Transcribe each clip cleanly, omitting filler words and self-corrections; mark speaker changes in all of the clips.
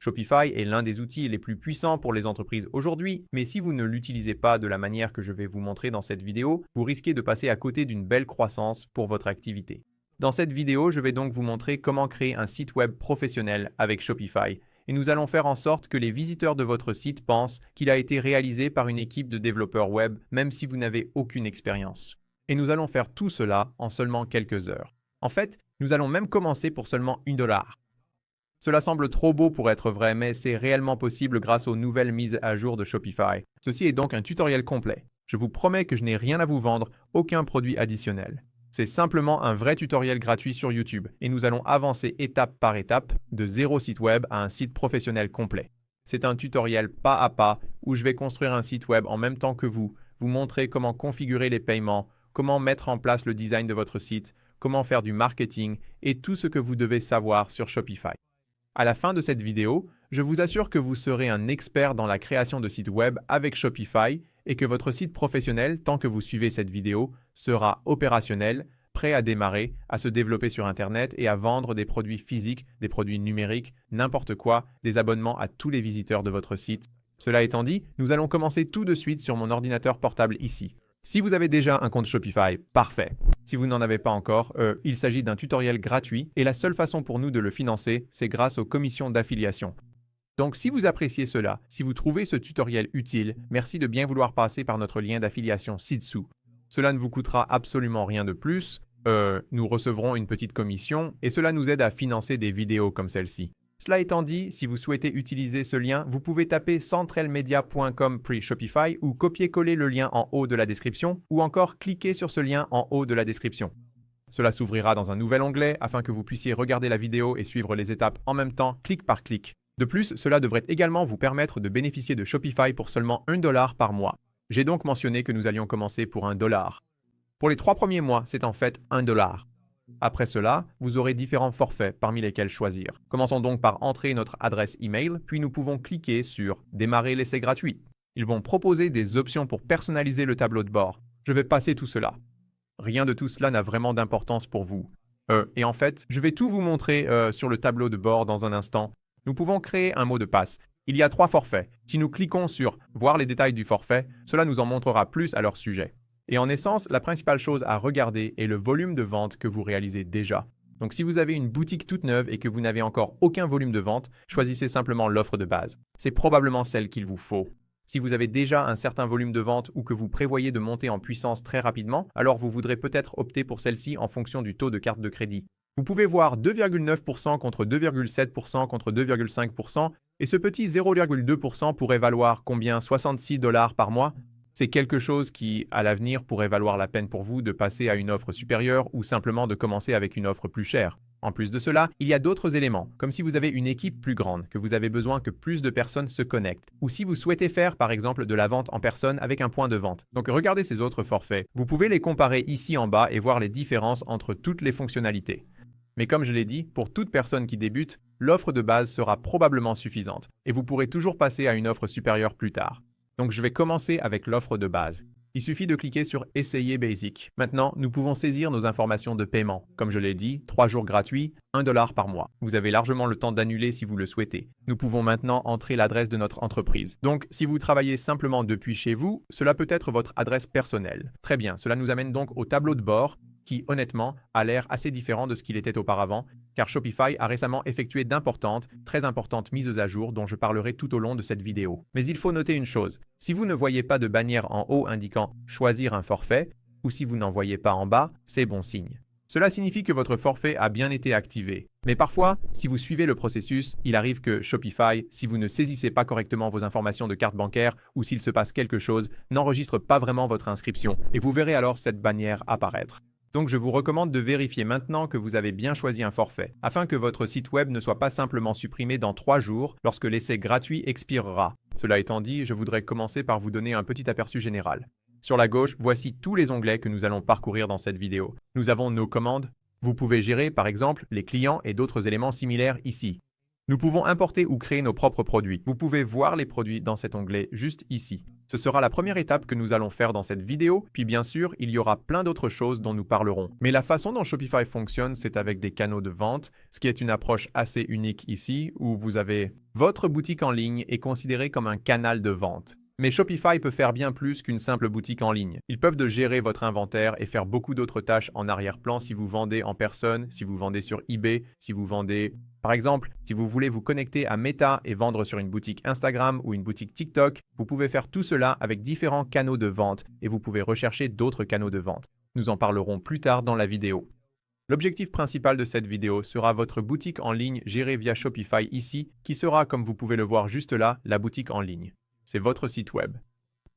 Speaker 1: Shopify est l'un des outils les plus puissants pour les entreprises aujourd'hui, mais si vous ne l'utilisez pas de la manière que je vais vous montrer dans cette vidéo, vous risquez de passer à côté d'une belle croissance pour votre activité. Dans cette vidéo, je vais donc vous montrer comment créer un site web professionnel avec Shopify, et nous allons faire en sorte que les visiteurs de votre site pensent qu'il a été réalisé par une équipe de développeurs web, même si vous n'avez aucune expérience. Et nous allons faire tout cela en seulement quelques heures. En fait, nous allons même commencer pour seulement $1. Cela semble trop beau pour être vrai, mais c'est réellement possible grâce aux nouvelles mises à jour de Shopify. Ceci est donc un tutoriel complet. Je vous promets que je n'ai rien à vous vendre, aucun produit additionnel. C'est simplement un vrai tutoriel gratuit sur YouTube et nous allons avancer étape par étape de zéro site web à un site professionnel complet. C'est un tutoriel pas à pas où je vais construire un site web en même temps que vous montrer comment configurer les paiements, comment mettre en place le design de votre site, comment faire du marketing et tout ce que vous devez savoir sur Shopify. À la fin de cette vidéo, je vous assure que vous serez un expert dans la création de sites web avec Shopify et que votre site professionnel, tant que vous suivez cette vidéo, sera opérationnel, prêt à démarrer, à se développer sur Internet et à vendre des produits physiques, des produits numériques, n'importe quoi, des abonnements à tous les visiteurs de votre site. Cela étant dit, nous allons commencer tout de suite sur mon ordinateur portable ici. Si vous avez déjà un compte Shopify, parfait. Si vous n'en avez pas encore, il s'agit d'un tutoriel gratuit et la seule façon pour nous de le financer, c'est grâce aux commissions d'affiliation. Donc si vous appréciez cela, si vous trouvez ce tutoriel utile, merci de bien vouloir passer par notre lien d'affiliation ci-dessous. Cela ne vous coûtera absolument rien de plus, nous recevrons une petite commission et cela nous aide à financer des vidéos comme celle-ci. Cela étant dit, si vous souhaitez utiliser ce lien, vous pouvez taper centralmedia.com/Shopify ou copier-coller le lien en haut de la description ou encore cliquer sur ce lien en haut de la description. Cela s'ouvrira dans un nouvel onglet afin que vous puissiez regarder la vidéo et suivre les étapes en même temps, clic par clic. De plus, cela devrait également vous permettre de bénéficier de Shopify pour seulement $1 par mois. J'ai donc mentionné que nous allions commencer pour $1. Pour les 3 premiers mois, c'est en fait $1. Après cela, vous aurez différents forfaits parmi lesquels choisir. Commençons donc par entrer notre adresse email, puis nous pouvons cliquer sur « Démarrer l'essai gratuit ». Ils vont proposer des options pour personnaliser le tableau de bord. Je vais passer tout cela. Rien de tout cela n'a vraiment d'importance pour vous. Et en fait, je vais tout vous montrer sur le tableau de bord dans un instant. Nous pouvons créer un mot de passe. Il y a 3 forfaits. Si nous cliquons sur « Voir les détails du forfait », cela nous en montrera plus à leur sujet. Et en essence, la principale chose à regarder est le volume de vente que vous réalisez déjà. Donc si vous avez une boutique toute neuve et que vous n'avez encore aucun volume de vente, choisissez simplement l'offre de base. C'est probablement celle qu'il vous faut. Si vous avez déjà un certain volume de vente ou que vous prévoyez de monter en puissance très rapidement, alors vous voudrez peut-être opter pour celle-ci en fonction du taux de carte de crédit. Vous pouvez voir 2,9% contre 2,7% contre 2,5% et ce petit 0,2% pourrait valoir combien? $66 par mois? C'est quelque chose qui, à l'avenir, pourrait valoir la peine pour vous de passer à une offre supérieure ou simplement de commencer avec une offre plus chère. En plus de cela, il y a d'autres éléments, comme si vous avez une équipe plus grande, que vous avez besoin que plus de personnes se connectent, ou si vous souhaitez faire, par exemple, de la vente en personne avec un point de vente. Donc regardez ces autres forfaits. Vous pouvez les comparer ici en bas et voir les différences entre toutes les fonctionnalités. Mais comme je l'ai dit, pour toute personne qui débute, l'offre de base sera probablement suffisante, et vous pourrez toujours passer à une offre supérieure plus tard. Donc je vais commencer avec l'offre de base. Il suffit de cliquer sur « Essayer Basic ». Maintenant, nous pouvons saisir nos informations de paiement. Comme je l'ai dit, 3 jours gratuits, $1 par mois. Vous avez largement le temps d'annuler si vous le souhaitez. Nous pouvons maintenant entrer l'adresse de notre entreprise. Donc, si vous travaillez simplement depuis chez vous, cela peut être votre adresse personnelle. Très bien, cela nous amène donc au tableau de bord qui, honnêtement, a l'air assez différent de ce qu'il était auparavant, car Shopify a récemment effectué d'importantes, très importantes mises à jour dont je parlerai tout au long de cette vidéo. Mais il faut noter une chose, si vous ne voyez pas de bannière en haut indiquant « Choisir un forfait » ou si vous n'en voyez pas en bas, c'est bon signe. Cela signifie que votre forfait a bien été activé. Mais parfois, si vous suivez le processus, il arrive que Shopify, si vous ne saisissez pas correctement vos informations de carte bancaire ou s'il se passe quelque chose, n'enregistre pas vraiment votre inscription et vous verrez alors cette bannière apparaître. Donc je vous recommande de vérifier maintenant que vous avez bien choisi un forfait, afin que votre site web ne soit pas simplement supprimé dans 3 jours lorsque l'essai gratuit expirera. Cela étant dit, je voudrais commencer par vous donner un petit aperçu général. Sur la gauche, voici tous les onglets que nous allons parcourir dans cette vidéo. Nous avons nos commandes. Vous pouvez gérer, par exemple, les clients et d'autres éléments similaires ici. Nous pouvons importer ou créer nos propres produits. Vous pouvez voir les produits dans cet onglet juste ici. Ce sera la première étape que nous allons faire dans cette vidéo, puis bien sûr, il y aura plein d'autres choses dont nous parlerons. Mais la façon dont Shopify fonctionne, c'est avec des canaux de vente, ce qui est une approche assez unique ici, où vous avez votre boutique en ligne est considérée comme un canal de vente. Mais Shopify peut faire bien plus qu'une simple boutique en ligne. Ils peuvent gérer votre inventaire et faire beaucoup d'autres tâches en arrière-plan si vous vendez en personne, si vous vendez sur eBay, si vous vendez... Par exemple, si vous voulez vous connecter à Meta et vendre sur une boutique Instagram ou une boutique TikTok, vous pouvez faire tout cela avec différents canaux de vente et vous pouvez rechercher d'autres canaux de vente. Nous en parlerons plus tard dans la vidéo. L'objectif principal de cette vidéo sera votre boutique en ligne gérée via Shopify ici, qui sera, comme vous pouvez le voir juste là, la boutique en ligne. C'est votre site web.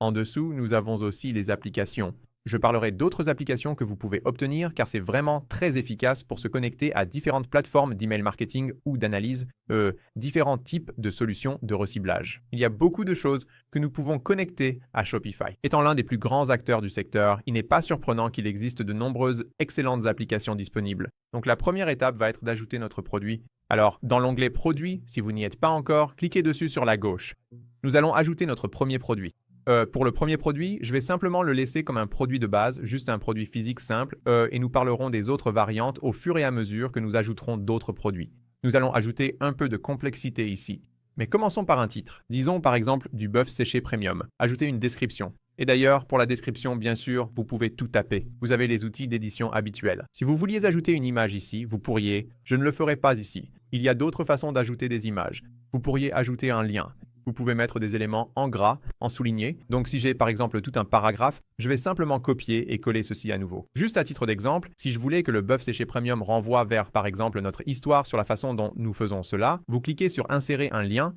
Speaker 1: En dessous, nous avons aussi les applications. Je parlerai d'autres applications que vous pouvez obtenir car c'est vraiment très efficace pour se connecter à différentes plateformes d'email marketing ou d'analyse, différents types de solutions de reciblage. Il y a beaucoup de choses que nous pouvons connecter à Shopify. Étant l'un des plus grands acteurs du secteur, il n'est pas surprenant qu'il existe de nombreuses excellentes applications disponibles. Donc la première étape va être d'ajouter notre produit. Alors, dans l'onglet Produits, si vous n'y êtes pas encore, cliquez dessus sur la gauche. Nous allons ajouter notre premier produit. Pour le premier produit, je vais simplement le laisser comme un produit de base, juste un produit physique simple, et nous parlerons des autres variantes au fur et à mesure que nous ajouterons d'autres produits. Nous allons ajouter un peu de complexité ici. Mais commençons par un titre. Disons par exemple du bœuf séché premium. Ajoutez une description. Et d'ailleurs, pour la description, bien sûr, vous pouvez tout taper. Vous avez les outils d'édition habituels. Si vous vouliez ajouter une image ici, vous pourriez. Je ne le ferai pas ici. Il y a d'autres façons d'ajouter des images. Vous pourriez ajouter un lien. Vous pouvez mettre des éléments en gras, en souligné. Donc si j'ai par exemple tout un paragraphe, je vais simplement copier et coller ceci à nouveau. Juste à titre d'exemple, si je voulais que le bœuf séché premium renvoie vers par exemple notre histoire sur la façon dont nous faisons cela, vous cliquez sur insérer un lien,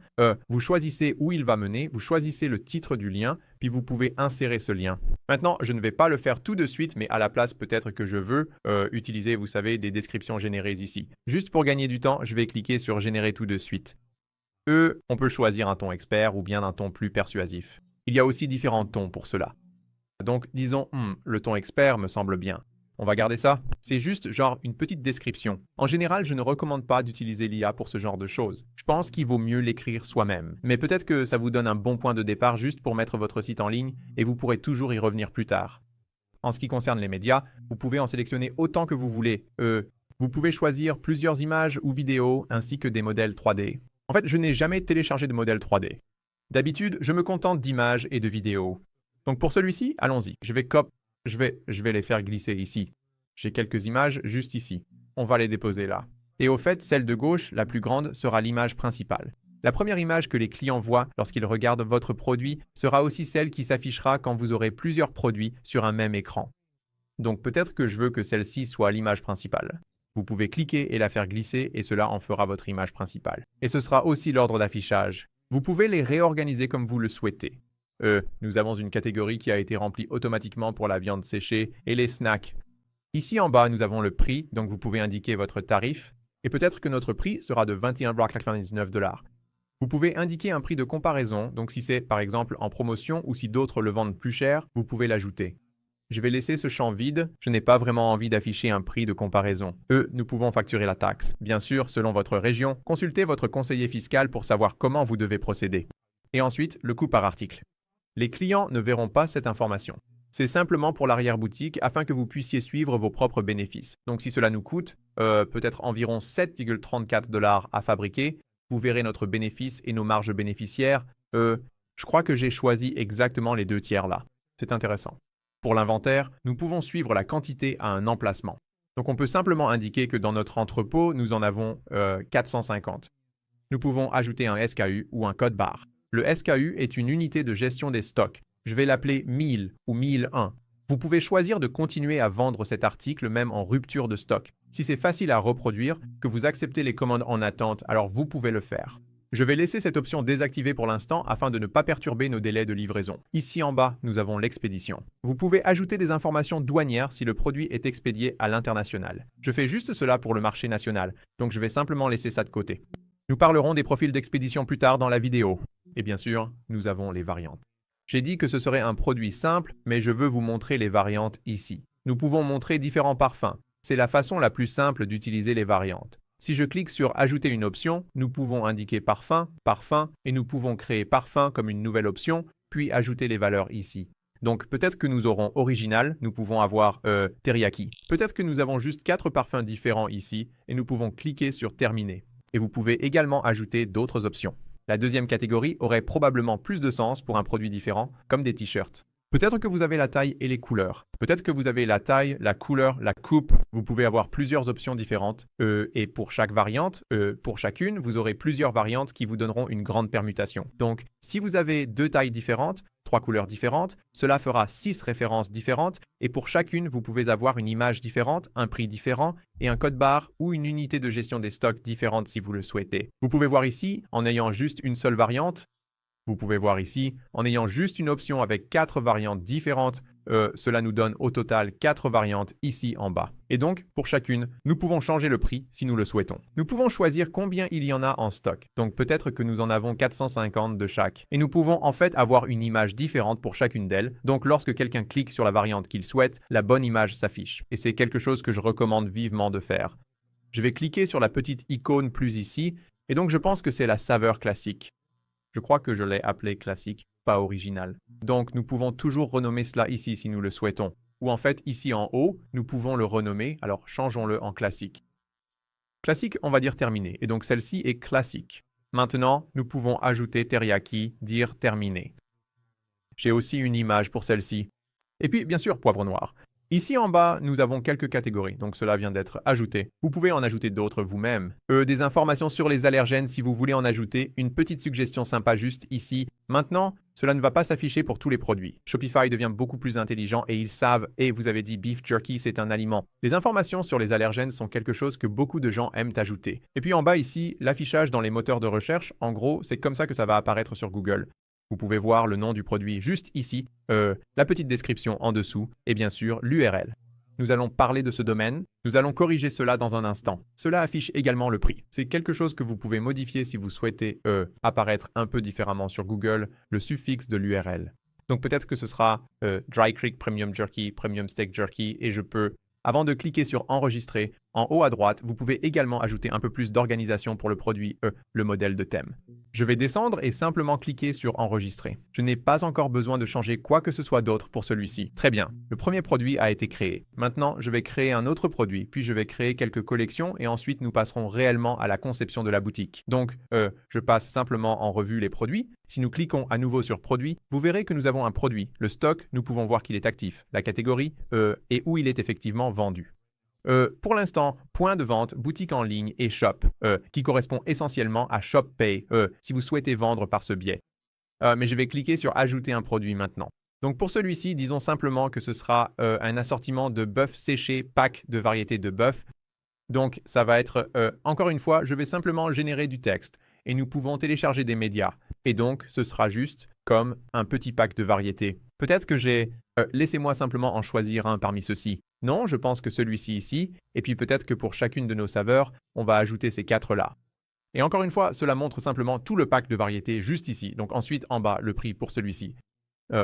Speaker 1: vous choisissez où il va mener, vous choisissez le titre du lien, puis vous pouvez insérer ce lien. Maintenant, je ne vais pas le faire tout de suite, mais à la place peut-être que je veux utiliser, vous savez, des descriptions générées ici. Juste pour gagner du temps, je vais cliquer sur générer tout de suite. On peut choisir un ton expert ou bien un ton plus persuasif. Il y a aussi différents tons pour cela. Donc, disons, le ton expert me semble bien. On va garder ça. C'est juste genre une petite description. En général, je ne recommande pas d'utiliser l'IA pour ce genre de choses. Je pense qu'il vaut mieux l'écrire soi-même. Mais peut-être que ça vous donne un bon point de départ juste pour mettre votre site en ligne et vous pourrez toujours y revenir plus tard. En ce qui concerne les médias, vous pouvez en sélectionner autant que vous voulez. Vous pouvez choisir plusieurs images ou vidéos ainsi que des modèles 3D. En fait, je n'ai jamais téléchargé de modèle 3D. D'habitude, je me contente d'images et de vidéos. Donc pour celui-ci, allons-y. Je vais les faire glisser ici. J'ai quelques images juste ici. On va les déposer là. Et au fait, celle de gauche, la plus grande, sera l'image principale. La première image que les clients voient lorsqu'ils regardent votre produit sera aussi celle qui s'affichera quand vous aurez plusieurs produits sur un même écran. Donc peut-être que je veux que celle-ci soit l'image principale. Vous pouvez cliquer et la faire glisser et cela en fera votre image principale. Et ce sera aussi l'ordre d'affichage. Vous pouvez les réorganiser comme vous le souhaitez. Nous avons une catégorie qui a été remplie automatiquement pour la viande séchée et les snacks. Ici en bas, nous avons le prix, donc vous pouvez indiquer votre tarif. Et peut-être que notre prix sera de 21,99 $. Vous pouvez indiquer un prix de comparaison, donc si c'est par exemple en promotion ou si d'autres le vendent plus cher, vous pouvez l'ajouter. Je vais laisser ce champ vide, je n'ai pas vraiment envie d'afficher un prix de comparaison. Nous pouvons facturer la taxe. Bien sûr, selon votre région, consultez votre conseiller fiscal pour savoir comment vous devez procéder. Et ensuite, le coût par article. Les clients ne verront pas cette information. C'est simplement pour l'arrière-boutique afin que vous puissiez suivre vos propres bénéfices. Donc si cela nous coûte peut-être environ 7,34 $ à fabriquer, vous verrez notre bénéfice et nos marges bénéficiaires. Je crois que j'ai choisi exactement les 2 tiers là. C'est intéressant. Pour l'inventaire, nous pouvons suivre la quantité à un emplacement. Donc on peut simplement indiquer que dans notre entrepôt, nous en avons 450. Nous pouvons ajouter un SKU ou un code barre. Le SKU est une unité de gestion des stocks. Je vais l'appeler 1000 ou 1001. Vous pouvez choisir de continuer à vendre cet article même en rupture de stock. Si c'est facile à reproduire, que vous acceptez les commandes en attente, alors vous pouvez le faire. Je vais laisser cette option désactivée pour l'instant afin de ne pas perturber nos délais de livraison. Ici en bas, nous avons l'expédition. Vous pouvez ajouter des informations douanières si le produit est expédié à l'international. Je fais juste cela pour le marché national, donc je vais simplement laisser ça de côté. Nous parlerons des profils d'expédition plus tard dans la vidéo. Et bien sûr, nous avons les variantes. J'ai dit que ce serait un produit simple, mais je veux vous montrer les variantes ici. Nous pouvons montrer différents parfums. C'est la façon la plus simple d'utiliser les variantes. Si je clique sur Ajouter une option, nous pouvons indiquer parfum, parfum, et nous pouvons créer parfum comme une nouvelle option, puis ajouter les valeurs ici. Donc peut-être que nous aurons original, nous pouvons avoir teriyaki. Peut-être que nous avons juste 4 parfums différents ici, et nous pouvons cliquer sur Terminer. Et vous pouvez également ajouter d'autres options. La deuxième catégorie aurait probablement plus de sens pour un produit différent, comme des t-shirts. Peut-être que vous avez la taille et les couleurs. Peut-être que vous avez la taille, la couleur, la coupe. Vous pouvez avoir plusieurs options différentes. Et pour chaque variante, pour chacune, vous aurez plusieurs variantes qui vous donneront une grande permutation. Donc, si vous avez 2 tailles différentes, 3 couleurs différentes, cela fera 6 références différentes. Et pour chacune, vous pouvez avoir une image différente, un prix différent et un code barre ou une unité de gestion des stocks différente si vous le souhaitez. Vous pouvez voir ici, en ayant juste une seule variante, vous pouvez voir ici, en ayant juste une option avec 4 variantes différentes, cela nous donne au total 4 variantes ici en bas. Et donc, pour chacune, nous pouvons changer le prix si nous le souhaitons. Nous pouvons choisir combien il y en a en stock. Donc peut-être que nous en avons 450 de chaque. Et nous pouvons en fait avoir une image différente pour chacune d'elles. Donc lorsque quelqu'un clique sur la variante qu'il souhaite, la bonne image s'affiche. Et c'est quelque chose que je recommande vivement de faire. Je vais cliquer sur la petite icône plus ici. Et donc je pense que c'est la saveur classique. Je crois que je l'ai appelé classique, pas original. Donc, nous pouvons toujours renommer cela ici si nous le souhaitons. Ou en fait, ici en haut, nous pouvons le renommer, alors changeons-le en classique. Classique, on va dire terminé. Et donc, celle-ci est classique. Maintenant, nous pouvons ajouter teriyaki, dire terminé. J'ai aussi une image pour celle-ci. Et puis, bien sûr, poivre noir. Ici en bas, nous avons quelques catégories, donc cela vient d'être ajouté. Vous pouvez en ajouter d'autres vous-même. Des informations sur les allergènes si vous voulez en ajouter, une petite suggestion sympa juste ici. Maintenant, cela ne va pas s'afficher pour tous les produits. Shopify devient beaucoup plus intelligent et ils savent, et vous avez dit beef jerky, c'est un aliment. Les informations sur les allergènes sont quelque chose que beaucoup de gens aiment ajouter. Et puis en bas ici, l'affichage dans les moteurs de recherche, en gros, c'est comme ça que ça va apparaître sur Google. Vous pouvez voir le nom du produit juste ici, la petite description en dessous et bien sûr l'URL. Nous allons parler de ce domaine, nous allons corriger cela dans un instant. Cela affiche également le prix. C'est quelque chose que vous pouvez modifier si vous souhaitez apparaître un peu différemment sur Google, le suffixe de l'URL. Donc peut-être que ce sera Dry Creek Premium Jerky, Premium Steak Jerky et je peux, avant de cliquer sur Enregistrer, en haut à droite, vous pouvez également ajouter un peu plus d'organisation pour le produit, le modèle de thème. Je vais descendre et simplement cliquer sur Enregistrer. Je n'ai pas encore besoin de changer quoi que ce soit d'autre pour celui-ci. Très bien, le premier produit a été créé. Maintenant, je vais créer un autre produit, puis je vais créer quelques collections et ensuite nous passerons réellement à la conception de la boutique. Donc, je passe simplement en revue les produits. Si nous cliquons à nouveau sur Produit, vous verrez que nous avons un produit. Le stock, nous pouvons voir qu'il est actif. La catégorie et où il est effectivement vendu. Pour l'instant, point de vente, boutique en ligne et shop, qui correspond essentiellement à Shop Pay, si vous souhaitez vendre par ce biais. Mais je vais cliquer sur Ajouter un produit maintenant. Donc pour celui-ci, disons simplement que ce sera un assortiment de bœuf séché, pack de variétés de bœuf. Donc ça va être, encore une fois, je vais simplement générer du texte et nous pouvons télécharger des médias. Et donc ce sera juste comme un petit pack de variétés. Peut-être que j'ai... laissez-moi simplement en choisir un parmi ceux-ci. Non, je pense que celui-ci ici, et puis peut-être que pour chacune de nos saveurs, on va ajouter ces 4-là. Et encore une fois, cela montre simplement tout le pack de variétés juste ici. Donc ensuite, en bas, le prix pour celui-ci.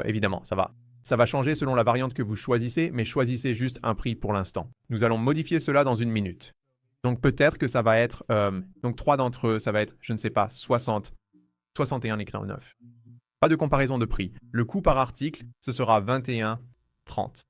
Speaker 1: Évidemment, ça va changer selon la variante que vous choisissez, mais choisissez juste un prix pour l'instant. Nous allons modifier cela dans une minute. Donc peut-être que ça va être... donc 3 d'entre eux, ça va être, je ne sais pas, 60, 61,9. Pas de comparaison de prix. Le coût par article, ce sera 21,30.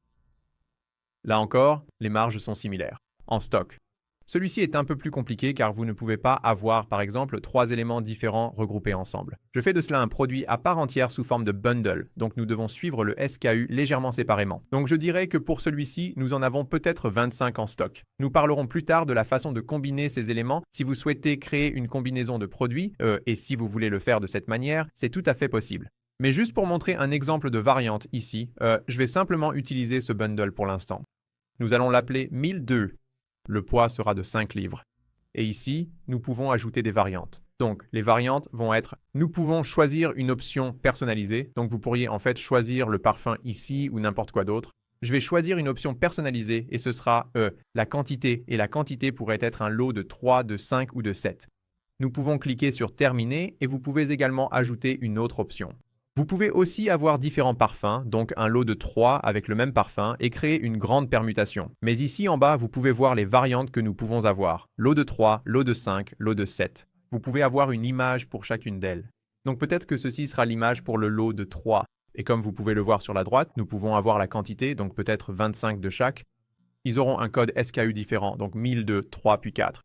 Speaker 1: Là encore, les marges sont similaires. En stock. Celui-ci est un peu plus compliqué car vous ne pouvez pas avoir, par exemple, 3 éléments différents regroupés ensemble. Je fais de cela un produit à part entière sous forme de bundle, donc nous devons suivre le SKU légèrement séparément. Donc je dirais que pour celui-ci, nous en avons peut-être 25 en stock. Nous parlerons plus tard de la façon de combiner ces éléments. Si vous souhaitez créer une combinaison de produits, et si vous voulez le faire de cette manière, c'est tout à fait possible. Mais juste pour montrer un exemple de variante ici, je vais simplement utiliser ce bundle pour l'instant. Nous allons l'appeler 1002. Le poids sera de 5 livres. Et ici, nous pouvons ajouter des variantes. Donc, les variantes vont être, nous pouvons choisir une option personnalisée. Donc, vous pourriez en fait choisir le parfum ici ou n'importe quoi d'autre. Je vais choisir une option personnalisée et ce sera la quantité. Et la quantité pourrait être un lot de 3, de 5 ou de 7. Nous pouvons cliquer sur Terminer et vous pouvez également ajouter une autre option. Vous pouvez aussi avoir différents parfums, donc un lot de 3 avec le même parfum, et créer une grande permutation. Mais ici en bas, vous pouvez voir les variantes que nous pouvons avoir. Lot de 3, lot de 5, lot de 7. Vous pouvez avoir une image pour chacune d'elles. Donc peut-être que ceci sera l'image pour le lot de 3. Et comme vous pouvez le voir sur la droite, nous pouvons avoir la quantité, donc peut-être 25 de chaque. Ils auront un code SKU différent, donc 1002, 3 puis 4.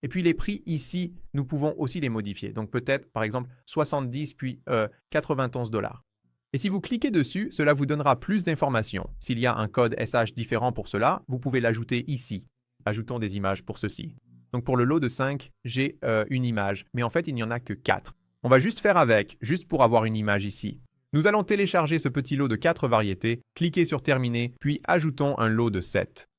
Speaker 1: Et puis les prix ici, nous pouvons aussi les modifier. Donc peut-être par exemple 70 puis 91 $. Et si vous cliquez dessus, cela vous donnera plus d'informations. S'il y a un code SH différent pour cela, vous pouvez l'ajouter ici. Ajoutons des images pour ceci. Donc pour le lot de 5, j'ai une image, mais en fait il n'y en a que 4. On va juste faire avec, juste pour avoir une image ici. Nous allons télécharger ce petit lot de 4 variétés, cliquer sur terminer, puis ajoutons un lot de 7.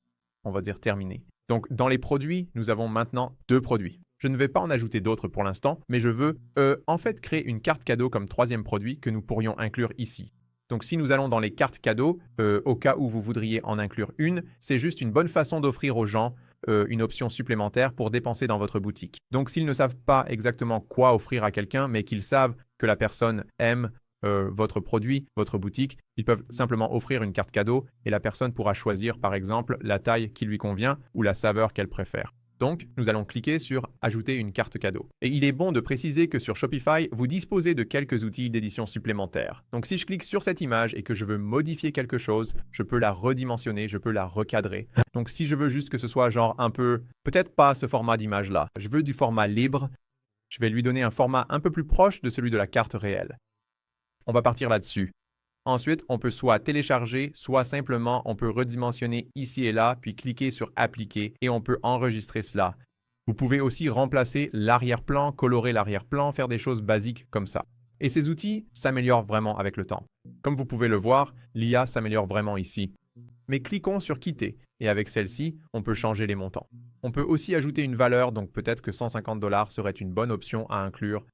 Speaker 1: On va dire terminer. Donc, dans les produits, nous avons maintenant 2 produits. Je ne vais pas en ajouter d'autres pour l'instant, mais je veux en fait créer une carte cadeau comme 3e produit que nous pourrions inclure ici. Donc, si nous allons dans les cartes cadeaux, au cas où vous voudriez en inclure une, c'est juste une bonne façon d'offrir aux gens une option supplémentaire pour dépenser dans votre boutique. Donc, s'ils ne savent pas exactement quoi offrir à quelqu'un, mais qu'ils savent que la personne aime votre produit, votre boutique, ils peuvent simplement offrir une carte cadeau et la personne pourra choisir par exemple la taille qui lui convient ou la saveur qu'elle préfère. Donc, nous allons cliquer sur « Ajouter une carte cadeau ». Et il est bon de préciser que sur Shopify, vous disposez de quelques outils d'édition supplémentaires. Donc, si je clique sur cette image et que je veux modifier quelque chose, je peux la redimensionner, je peux la recadrer. Donc, si je veux juste que ce soit genre un peu, peut-être pas ce format d'image-là, je veux du format libre, je vais lui donner un format un peu plus proche de celui de la carte réelle. On va partir là-dessus. Ensuite, on peut soit télécharger, soit simplement on peut redimensionner ici et là, puis cliquer sur Appliquer et on peut enregistrer cela. Vous pouvez aussi remplacer l'arrière-plan, colorer l'arrière-plan, faire des choses basiques comme ça. Et ces outils s'améliorent vraiment avec le temps. Comme vous pouvez le voir, l'IA s'améliore vraiment ici. Mais cliquons sur Quitter et avec celle-ci, on peut changer les montants. On peut aussi ajouter une valeur, donc peut-être que 150 $ serait une bonne option à inclure.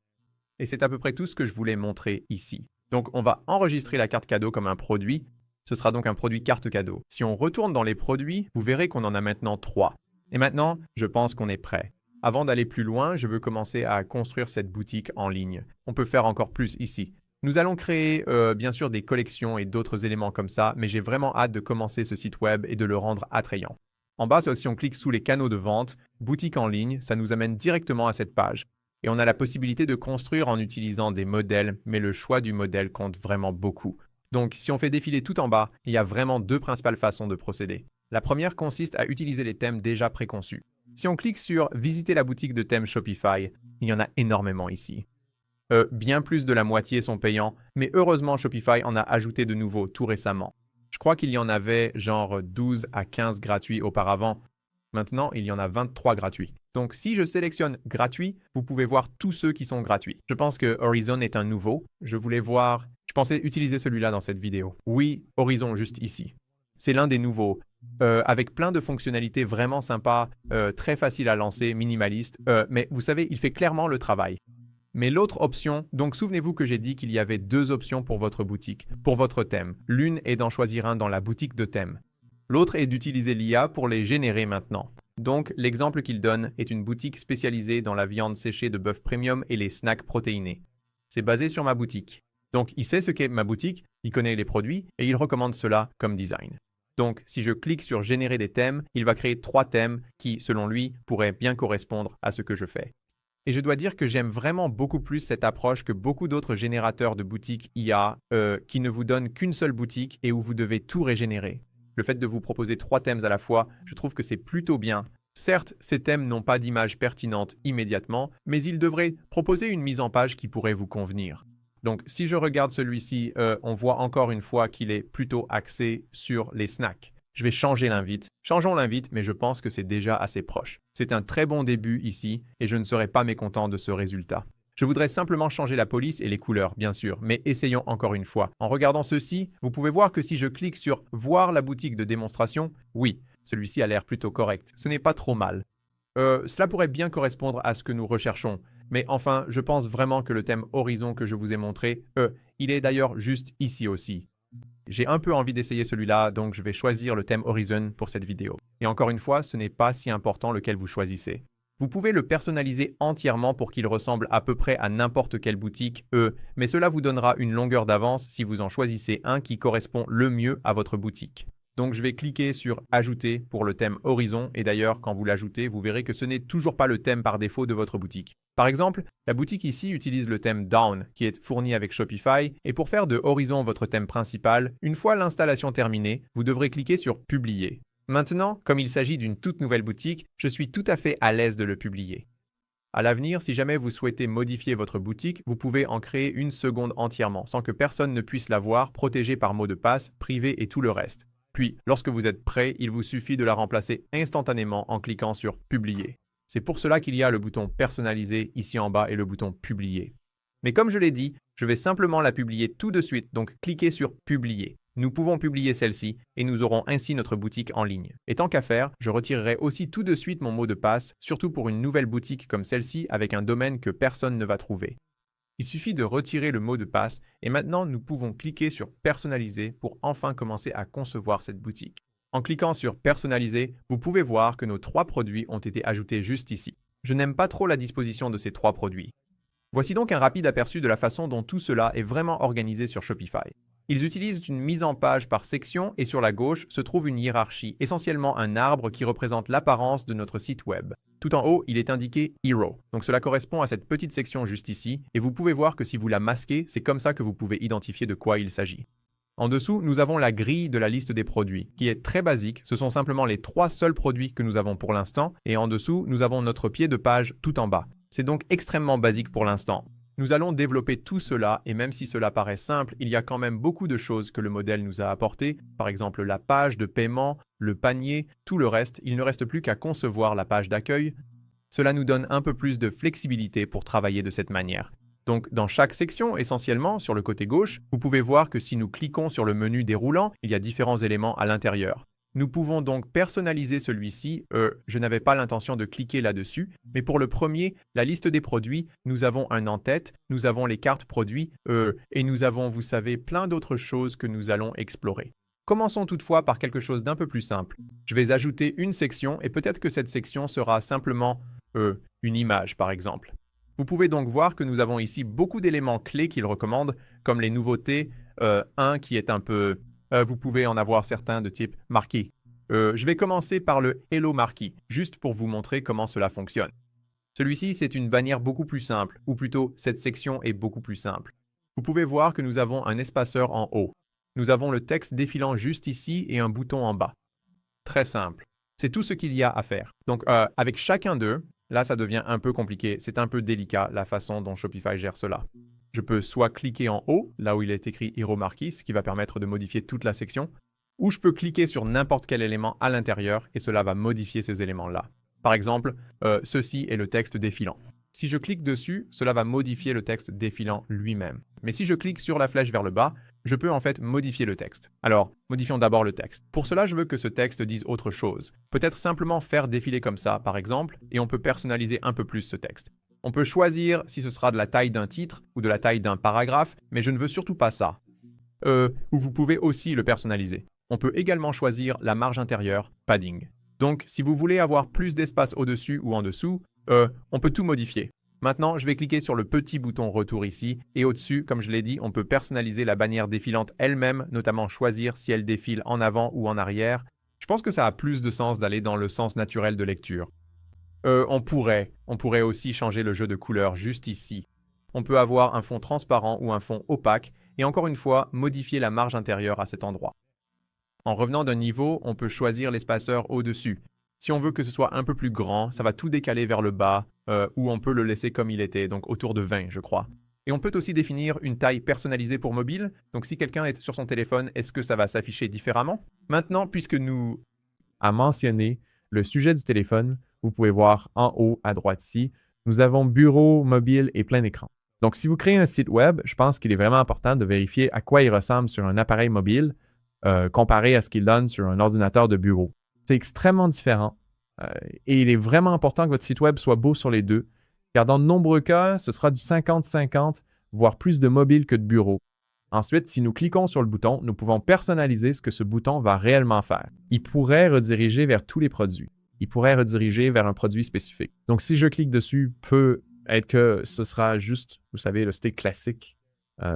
Speaker 1: Et c'est à peu près tout ce que je voulais montrer ici. Donc, on va enregistrer la carte cadeau comme un produit. Ce sera donc un produit carte cadeau. Si on retourne dans les produits, vous verrez qu'on en a maintenant 3. Et maintenant, je pense qu'on est prêt. Avant d'aller plus loin, je veux commencer à construire cette boutique en ligne. On peut faire encore plus ici. Nous allons créer bien sûr des collections et d'autres éléments comme ça, mais j'ai vraiment hâte de commencer ce site web et de le rendre attrayant. En bas, si on clique sous les canaux de vente, boutique en ligne, ça nous amène directement à cette page. Et on a la possibilité de construire en utilisant des modèles, mais le choix du modèle compte vraiment beaucoup. Donc, si on fait défiler tout en bas, il y a vraiment 2 principales façons de procéder. La première consiste à utiliser les thèmes déjà préconçus. Si on clique sur « Visiter la boutique de thèmes Shopify », il y en a énormément ici. Bien plus de la moitié sont payants, mais heureusement Shopify en a ajouté de nouveaux tout récemment. Je crois qu'il y en avait genre 12 à 15 gratuits auparavant. Maintenant, il y en a 23 gratuits. Donc, si je sélectionne gratuit, vous pouvez voir tous ceux qui sont gratuits. Je pense que Horizon est un nouveau. Je pensais utiliser celui-là dans cette vidéo. Oui, Horizon juste ici. C'est l'un des nouveaux, avec plein de fonctionnalités vraiment sympas, très facile à lancer, minimaliste. Mais vous savez, il fait clairement le travail. Mais l'autre option, donc souvenez-vous que j'ai dit qu'il y avait 2 options pour votre boutique, pour votre thème. L'une est d'en choisir un dans la boutique de thème. L'autre est d'utiliser l'IA pour les générer maintenant. Donc, l'exemple qu'il donne est une boutique spécialisée dans la viande séchée de bœuf premium et les snacks protéinés. C'est basé sur ma boutique. Donc, il sait ce qu'est ma boutique, il connaît les produits et il recommande cela comme design. Donc, si je clique sur générer des thèmes, il va créer 3 thèmes qui, selon lui, pourraient bien correspondre à ce que je fais. Et je dois dire que j'aime vraiment beaucoup plus cette approche que beaucoup d'autres générateurs de boutiques IA qui ne vous donnent qu'une seule boutique et où vous devez tout régénérer. Le fait de vous proposer 3 thèmes à la fois, je trouve que c'est plutôt bien. Certes, ces thèmes n'ont pas d'image pertinente immédiatement, mais ils devraient proposer une mise en page qui pourrait vous convenir. Donc, si je regarde celui-ci, on voit encore une fois qu'il est plutôt axé sur les snacks. Je vais changer l'invite. Changeons l'invite, mais je pense que c'est déjà assez proche. C'est un très bon début ici, et je ne serais pas mécontent de ce résultat. Je voudrais simplement changer la police et les couleurs, bien sûr, mais essayons encore une fois. En regardant ceci, vous pouvez voir que si je clique sur « Voir la boutique de démonstration », oui, celui-ci a l'air plutôt correct. Ce n'est pas trop mal. Cela pourrait bien correspondre à ce que nous recherchons. Mais enfin, je pense vraiment que le thème Horizon que je vous ai montré, il est d'ailleurs juste ici aussi. J'ai un peu envie d'essayer celui-là, donc je vais choisir le thème Horizon pour cette vidéo. Et encore une fois, ce n'est pas si important lequel vous choisissez. Vous pouvez le personnaliser entièrement pour qu'il ressemble à peu près à n'importe quelle boutique, mais cela vous donnera une longueur d'avance si vous en choisissez un qui correspond le mieux à votre boutique. Donc je vais cliquer sur Ajouter pour le thème Horizon et d'ailleurs quand vous l'ajoutez, vous verrez que ce n'est toujours pas le thème par défaut de votre boutique. Par exemple, la boutique ici utilise le thème Down qui est fourni avec Shopify et pour faire de Horizon votre thème principal, une fois l'installation terminée, vous devrez cliquer sur Publier. Maintenant, comme il s'agit d'une toute nouvelle boutique, je suis tout à fait à l'aise de le publier. À l'avenir, si jamais vous souhaitez modifier votre boutique, vous pouvez en créer une seconde entièrement sans que personne ne puisse la voir, protégée par mot de passe, privé et tout le reste. Puis, lorsque vous êtes prêt, il vous suffit de la remplacer instantanément en cliquant sur Publier. C'est pour cela qu'il y a le bouton Personnaliser ici en bas et le bouton Publier. Mais comme je l'ai dit, je vais simplement la publier tout de suite, donc cliquez sur Publier. Nous pouvons publier celle-ci et nous aurons ainsi notre boutique en ligne. Et tant qu'à faire, je retirerai aussi tout de suite mon mot de passe, surtout pour une nouvelle boutique comme celle-ci avec un domaine que personne ne va trouver. Il suffit de retirer le mot de passe et maintenant nous pouvons cliquer sur Personnaliser pour enfin commencer à concevoir cette boutique. En cliquant sur Personnaliser, vous pouvez voir que nos 3 produits ont été ajoutés juste ici. Je n'aime pas trop la disposition de ces 3 produits. Voici donc un rapide aperçu de la façon dont tout cela est vraiment organisé sur Shopify. Ils utilisent une mise en page par section et sur la gauche se trouve une hiérarchie, essentiellement un arbre qui représente l'apparence de notre site web. Tout en haut, il est indiqué Hero, donc cela correspond à cette petite section juste ici, et vous pouvez voir que si vous la masquez, c'est comme ça que vous pouvez identifier de quoi il s'agit. En dessous, nous avons la grille de la liste des produits, qui est très basique, ce sont simplement les 3 seuls produits que nous avons pour l'instant, et en dessous, nous avons notre pied de page tout en bas. C'est donc extrêmement basique pour l'instant. Nous allons développer tout cela et même si cela paraît simple, il y a quand même beaucoup de choses que le modèle nous a apportées, par exemple la page de paiement, le panier, tout le reste, il ne reste plus qu'à concevoir la page d'accueil. Cela nous donne un peu plus de flexibilité pour travailler de cette manière. Donc dans chaque section, essentiellement, sur le côté gauche, vous pouvez voir que si nous cliquons sur le menu déroulant, il y a différents éléments à l'intérieur. Nous pouvons donc personnaliser celui-ci. Je n'avais pas l'intention de cliquer là-dessus, mais pour le premier, la liste des produits, nous avons un en-tête, nous avons les cartes produits, et nous avons, vous savez, plein d'autres choses que nous allons explorer. Commençons toutefois par quelque chose d'un peu plus simple. Je vais ajouter une section et peut-être que cette section sera simplement une image, par exemple. Vous pouvez donc voir que nous avons ici beaucoup d'éléments clés qu'il recommande, comme les nouveautés, un qui est un peu... vous pouvez en avoir certains de type marquis. Je vais commencer par le Hello Marquis, juste pour vous montrer comment cela fonctionne. Celui-ci, c'est une bannière beaucoup plus simple, ou plutôt, cette section est beaucoup plus simple. Vous pouvez voir que nous avons un espaceur en haut. Nous avons le texte défilant juste ici et un bouton en bas. Très simple. C'est tout ce qu'il y a à faire. Donc, avec chacun d'eux, là, ça devient un peu compliqué. C'est un peu délicat, la façon dont Shopify gère cela. Je peux soit cliquer en haut, là où il est écrit Hero Marquis, ce qui va permettre de modifier toute la section, ou je peux cliquer sur n'importe quel élément à l'intérieur et cela va modifier ces éléments-là. Par exemple, ceci est le texte défilant. Si je clique dessus, cela va modifier le texte défilant lui-même. Mais si je clique sur la flèche vers le bas, je peux en fait modifier le texte. Alors, modifions d'abord le texte. Pour cela, je veux que ce texte dise autre chose. Peut-être simplement faire défiler comme ça, par exemple, et on peut personnaliser un peu plus ce texte. On peut choisir si ce sera de la taille d'un titre ou de la taille d'un paragraphe, mais je ne veux surtout pas ça. Ou vous pouvez aussi le personnaliser. On peut également choisir la marge intérieure, padding. Donc, si vous voulez avoir plus d'espace au-dessus ou en dessous, on peut tout modifier. Maintenant, je vais cliquer sur le petit bouton retour ici, et au-dessus, comme je l'ai dit, on peut personnaliser la bannière défilante elle-même, notamment choisir si elle défile en avant ou en arrière. Je pense que ça a plus de sens d'aller dans le sens naturel de lecture. On pourrait aussi changer le jeu de couleurs juste ici. On peut avoir un fond transparent ou un fond opaque, et encore une fois, modifier la marge intérieure à cet endroit. En revenant d'un niveau, on peut choisir l'espaceur au-dessus. Si on veut que ce soit un peu plus grand, ça va tout décaler vers le bas, ou on peut le laisser comme il était, donc autour de 20, je crois. Et on peut aussi définir une taille personnalisée pour mobile. Donc si quelqu'un est sur son téléphone, est-ce que ça va s'afficher différemment? Maintenant, puisque nous avons mentionné le sujet du téléphone, vous pouvez voir en haut à droite ici, nous avons bureau, mobile et plein écran. Donc si vous créez un site web, je pense qu'il est vraiment important de vérifier à quoi il ressemble sur un appareil mobile comparé à ce qu'il donne sur un ordinateur de bureau. C'est extrêmement différent et il est vraiment important que votre site web soit beau sur les deux, car dans de nombreux cas, ce sera du 50-50, voire plus de mobile que de bureau. Ensuite, si nous cliquons sur le bouton, nous pouvons personnaliser ce que ce bouton va réellement faire. Il pourrait rediriger vers tous les produits.
Speaker 2: il pourrait rediriger vers un produit spécifique. Donc, si je clique dessus, peut être que ce sera juste, vous savez, le stick classique,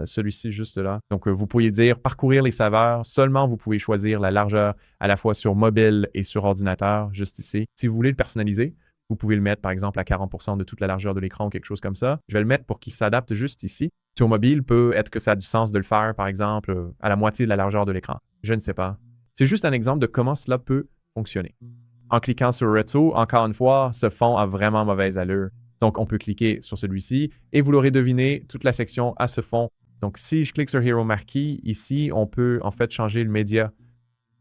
Speaker 2: celui-ci juste là. Donc, vous pourriez dire parcourir les saveurs. Seulement, vous pouvez choisir la largeur à la fois sur mobile et sur ordinateur, juste ici. Si vous voulez le personnaliser, vous pouvez le mettre, par exemple, à 40% de toute la largeur de l'écran ou quelque chose comme ça. Je vais le mettre pour qu'il s'adapte juste ici. Sur mobile, peut être que ça a du sens de le faire, par exemple, à la moitié de la largeur de l'écran. Je ne sais pas. C'est juste un exemple de comment cela peut fonctionner. En cliquant sur Retro, encore une fois, ce fond a vraiment mauvaise allure. Donc, on peut cliquer sur celui-ci et vous l'aurez deviné, toute la section a ce fond. Donc, si je clique sur Hero Marquee, ici, on peut en fait changer le média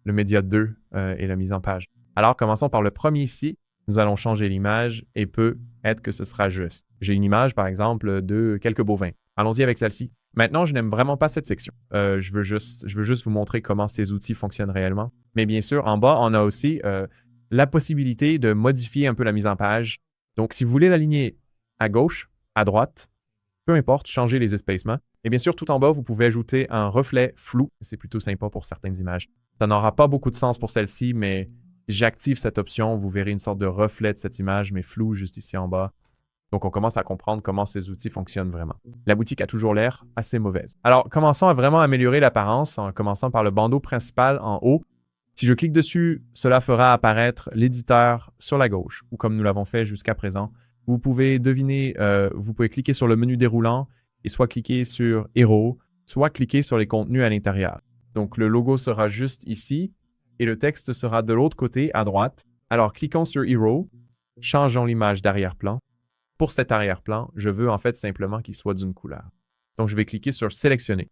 Speaker 2: 2 et la mise en page. Alors, commençons par le premier ici. Nous allons changer l'image et peut être que ce sera juste. J'ai une image, par exemple, de quelques bovins. Allons-y avec celle-ci. Maintenant, je n'aime vraiment pas cette section. Je veux juste vous montrer comment ces outils fonctionnent réellement. Mais bien sûr, en bas, on a aussi la possibilité de modifier un peu la mise en page. Donc, si vous voulez l'aligner à gauche, à droite, peu importe, changer les espacements. Et bien sûr, tout en bas, vous pouvez ajouter un reflet flou. C'est plutôt sympa pour certaines images. Ça n'aura pas beaucoup de sens pour celle-ci, mais j'active cette option. Vous verrez une sorte de reflet de cette image, mais flou juste ici en bas. Donc, on commence à comprendre comment ces outils fonctionnent vraiment. La boutique a toujours l'air assez mauvaise. Alors, commençons à vraiment améliorer l'apparence en commençant par le bandeau principal en haut. Si je clique dessus, cela fera apparaître l'éditeur sur la gauche, ou comme nous l'avons fait jusqu'à présent. Vous pouvez deviner, vous pouvez cliquer sur le menu déroulant et soit cliquer sur Hero, soit cliquer sur les contenus à l'intérieur. Donc, le logo sera juste ici et le texte sera de l'autre côté à droite. Alors, cliquons sur Hero, changeons l'image d'arrière-plan. Pour cet arrière-plan, je veux en fait simplement qu'il soit d'une couleur. Donc, je vais cliquer sur Sélectionner.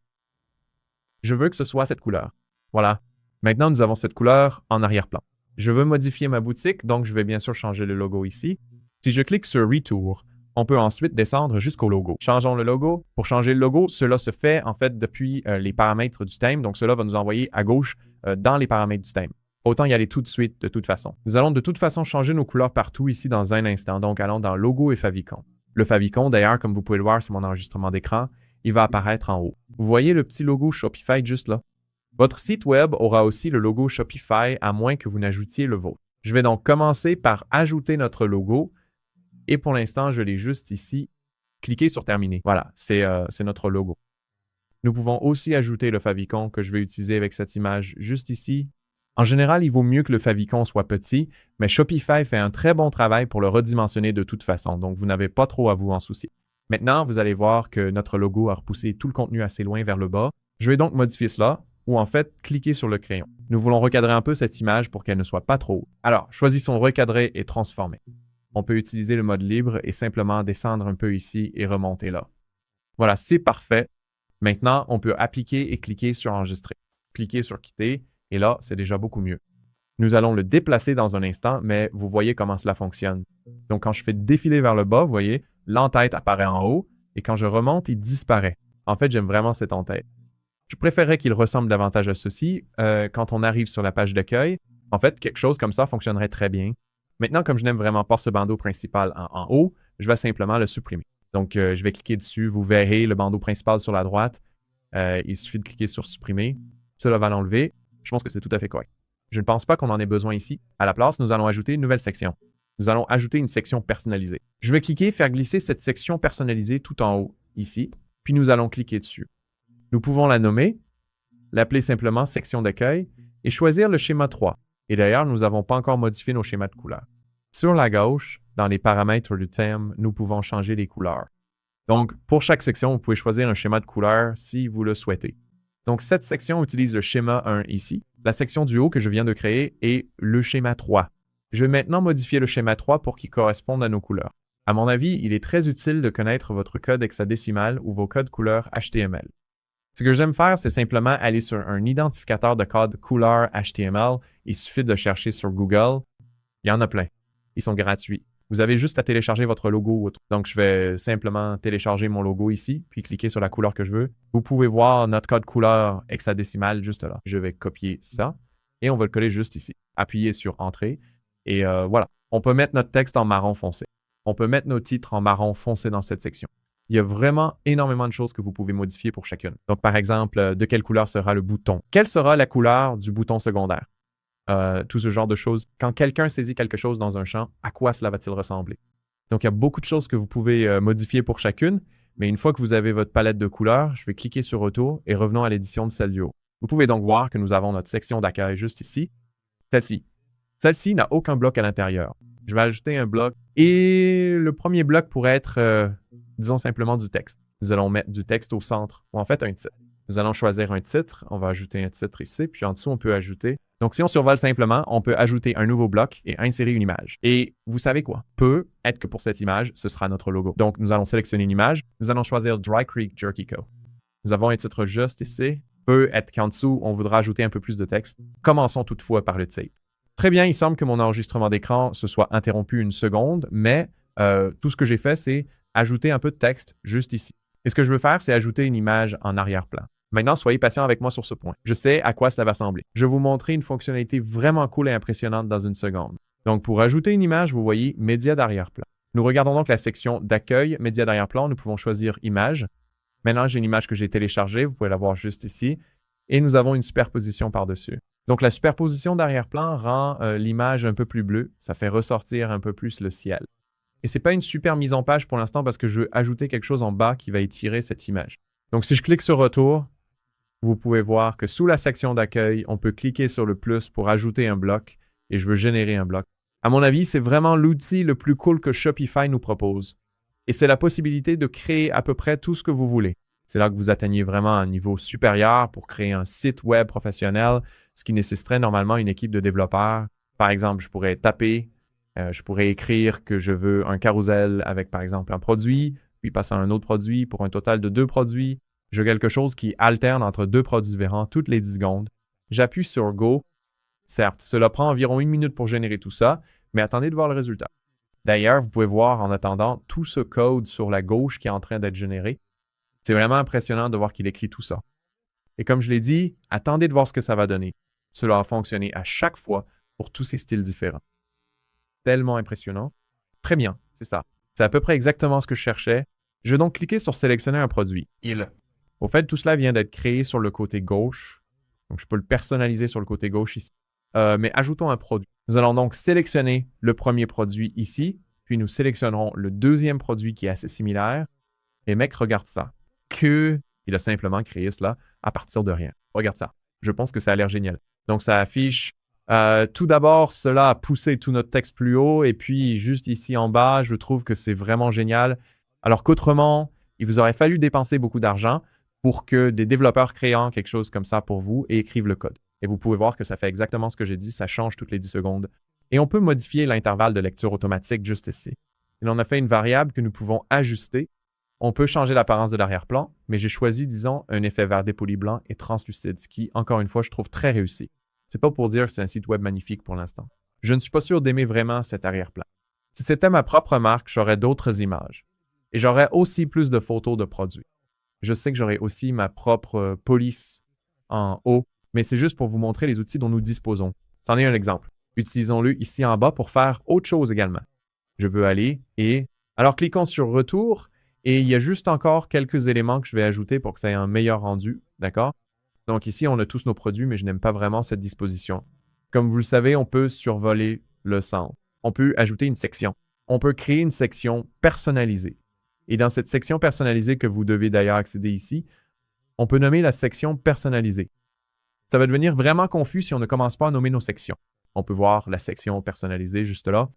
Speaker 2: Je veux que ce soit cette couleur. Voilà. Maintenant, nous avons cette couleur en arrière-plan. Je veux modifier ma boutique, donc je vais bien sûr changer le logo ici. Si je clique sur Retour, on peut ensuite descendre jusqu'au logo. Changeons le logo. Pour changer le logo, cela se fait en fait depuis les paramètres du thème. Donc, cela va nous envoyer à gauche dans les paramètres du thème. Autant y aller tout de suite, de toute façon. Nous allons de toute façon changer nos couleurs partout ici dans un instant. Donc, allons dans Logo et Favicon. Le Favicon, d'ailleurs, comme vous pouvez le voir sur mon enregistrement d'écran, il va apparaître en haut. Vous voyez le petit logo Shopify juste là? Votre site web aura aussi le logo Shopify à moins que vous n'ajoutiez le vôtre. Je vais donc commencer par ajouter notre logo et pour l'instant, je l'ai juste ici. Cliquez sur Terminer. Voilà, c'est notre logo. Nous pouvons aussi ajouter le favicon que je vais utiliser avec cette image juste ici. En général, il vaut mieux que le favicon soit petit, mais Shopify fait un très bon travail pour le redimensionner de toute façon, donc vous n'avez pas trop à vous en soucier. Maintenant, vous allez voir que notre logo a repoussé tout le contenu assez loin vers le bas. Je vais donc modifier cela, ou en fait, cliquer sur le crayon. Nous voulons recadrer un peu cette image pour qu'elle ne soit pas trop haute. Alors, choisissons Recadrer et Transformer. On peut utiliser le mode libre et simplement descendre un peu ici et remonter là. Voilà, c'est parfait. Maintenant, on peut appliquer et cliquer sur Enregistrer. Cliquer sur Quitter, et là, c'est déjà beaucoup mieux. Nous allons le déplacer dans un instant, mais vous voyez comment cela fonctionne. Donc, quand je fais défiler vers le bas, vous voyez, l'entête apparaît en haut, et quand je remonte, il disparaît. En fait, j'aime vraiment cette entête. Je préférerais qu'il ressemble davantage à ceci quand on arrive sur la page d'accueil. En fait, quelque chose comme ça fonctionnerait très bien. Maintenant, comme je n'aime vraiment pas ce bandeau principal en haut, je vais simplement le supprimer. Donc, je vais cliquer dessus. Vous verrez le bandeau principal sur la droite. Il suffit de cliquer sur Supprimer. Cela va l'enlever. Je pense que c'est tout à fait correct. Je ne pense pas qu'on en ait besoin ici. À la place, nous allons ajouter une nouvelle section. Nous allons ajouter une section personnalisée. Je vais cliquer faire glisser cette section personnalisée tout en haut, ici, puis nous allons cliquer dessus. Nous pouvons la nommer, l'appeler simplement section d'accueil et choisir le schéma 3. Et d'ailleurs, nous n'avons pas encore modifié nos schémas de couleurs. Sur la gauche, dans les paramètres du thème, nous pouvons changer les couleurs. Donc, pour chaque section, vous pouvez choisir un schéma de couleur si vous le souhaitez. Donc, cette section utilise le schéma 1 ici. La section du haut que je viens de créer est le schéma 3. Je vais maintenant modifier le schéma 3 pour qu'il corresponde à nos couleurs. À mon avis, il est très utile de connaître votre code hexadécimal ou vos codes couleurs HTML. Ce que j'aime faire, c'est simplement aller sur un identificateur de code couleur HTML. Il suffit de chercher sur Google. Il y en a plein. Ils sont gratuits. Vous avez juste à télécharger votre logo. Donc, je vais simplement télécharger mon logo ici, puis cliquer sur la couleur que je veux. Vous pouvez voir notre code couleur hexadécimal juste là. Je vais copier ça et on va le coller juste ici. Appuyez sur Entrée et voilà. On peut mettre notre texte en marron foncé. On peut mettre nos titres en marron foncé dans cette section. Il y a vraiment énormément de choses que vous pouvez modifier pour chacune. Donc, par exemple, de quelle couleur sera le bouton? Quelle sera la couleur du bouton secondaire? tout ce genre de choses. Quand quelqu'un saisit quelque chose dans un champ, à quoi cela va-t-il ressembler? Donc, il y a beaucoup de choses que vous pouvez modifier pour chacune, mais une fois que vous avez votre palette de couleurs, je vais cliquer sur Retour et revenons à l'édition de celle du haut. Vous pouvez donc voir que nous avons notre section d'accueil juste ici, celle-ci. Celle-ci n'a aucun bloc à l'intérieur. Je vais ajouter un bloc et le premier bloc pourrait être, disons simplement du texte. Nous allons mettre du texte au centre, ou en fait un titre. Nous allons choisir un titre, on va ajouter un titre ici, puis en dessous on peut ajouter. Donc si on survole simplement, on peut ajouter un nouveau bloc et insérer une image. Et vous savez quoi? Peut être que pour cette image, ce sera notre logo. Donc nous allons sélectionner une image, nous allons choisir Dry Creek Jerky Co. Nous avons un titre juste ici. Peut être qu'en dessous, on voudra ajouter un peu plus de texte. Commençons toutefois par le titre. Très bien, il semble que mon enregistrement d'écran se soit interrompu une seconde, mais tout ce que j'ai fait, c'est ajouter un peu de texte juste ici. Et ce que je veux faire, c'est ajouter une image en arrière-plan. Maintenant, soyez patient avec moi sur ce point. Je sais à quoi cela va ressembler. Je vais vous montrer une fonctionnalité vraiment cool et impressionnante dans une seconde. Donc, pour ajouter une image, vous voyez « Médias d'arrière-plan ». Nous regardons donc la section d'accueil « Médias d'arrière-plan ». Nous pouvons choisir « Image ». Maintenant, j'ai une image que j'ai téléchargée. Vous pouvez la voir juste ici. Et nous avons une superposition par-dessus. Donc, la superposition d'arrière-plan rend l'image un peu plus bleue. Ça fait ressortir un peu plus le ciel. Et ce n'est pas une super mise en page pour l'instant parce que je veux ajouter quelque chose en bas qui va étirer cette image. Donc, si je clique sur « Retour », vous pouvez voir que sous la section d'accueil, on peut cliquer sur le plus pour ajouter un bloc et je veux générer un bloc. À mon avis, c'est vraiment l'outil le plus cool que Shopify nous propose. Et c'est la possibilité de créer à peu près tout ce que vous voulez. C'est là que vous atteignez vraiment un niveau supérieur pour créer un site web professionnel, ce qui nécessiterait normalement une équipe de développeurs. Par exemple, je pourrais taper, je pourrais écrire que je veux un carrousel avec par exemple un produit, puis passer à un autre produit pour un total de 2 produits. Je veux quelque chose qui alterne entre 2 produits différents toutes les 10 secondes. J'appuie sur Go. Certes, cela prend environ 1 minute pour générer tout ça, mais attendez de voir le résultat. D'ailleurs, vous pouvez voir en attendant tout ce code sur la gauche qui est en train d'être généré. C'est vraiment impressionnant de voir qu'il écrit tout ça. Et comme je l'ai dit, attendez de voir ce que ça va donner. Cela a fonctionné à chaque fois pour tous ces styles différents. Tellement impressionnant. Très bien, c'est ça. C'est à peu près exactement ce que je cherchais. Je vais donc cliquer sur sélectionner un produit. Au fait, tout cela vient d'être créé sur le côté gauche. Donc, je peux le personnaliser sur le côté gauche ici. Mais ajoutons un produit. Nous allons donc sélectionner le premier produit ici, puis nous sélectionnerons le deuxième produit qui est assez similaire. Et mec, regarde ça. Il a simplement créé cela à partir de rien. Regarde ça. Je pense que ça a l'air génial. Donc, ça affiche tout d'abord, cela a poussé tout notre texte plus haut. Et puis, juste ici en bas, je trouve que c'est vraiment génial. Alors qu'autrement, il vous aurait fallu dépenser beaucoup d'argent pour que des développeurs créent quelque chose comme ça pour vous et écrivent le code. Et vous pouvez voir que ça fait exactement ce que j'ai dit, ça change toutes les 10 secondes. Et on peut modifier l'intervalle de lecture automatique juste ici. Et on a fait une variable que nous pouvons ajuster. On peut changer l'apparence de l'arrière-plan, mais j'ai choisi, disons, un effet vert dépoli blanc et translucide, ce qui, encore une fois, je trouve très réussi. C'est pas pour dire que c'est un site web magnifique pour l'instant. Je ne suis pas sûr d'aimer vraiment cet arrière-plan. Si c'était ma propre marque, j'aurais d'autres images. Et j'aurais aussi plus de photos de produits. Je sais que j'aurai aussi ma propre police en haut, mais c'est juste pour vous montrer les outils dont nous disposons. C'en est un exemple. Utilisons-le ici en bas pour faire autre chose également. Je veux aller et... Alors, cliquons sur « Retour » et il y a juste encore quelques éléments que je vais ajouter pour que ça ait un meilleur rendu, d'accord? Donc ici, on a tous nos produits, mais je n'aime pas vraiment cette disposition. Comme vous le savez, on peut survoler le centre. On peut ajouter une section. On peut créer une section personnalisée. Et dans cette section personnalisée que vous devez d'ailleurs accéder ici, on peut nommer la section personnalisée. Ça va devenir vraiment confus si on ne commence pas à nommer nos sections. On peut voir la section personnalisée juste là.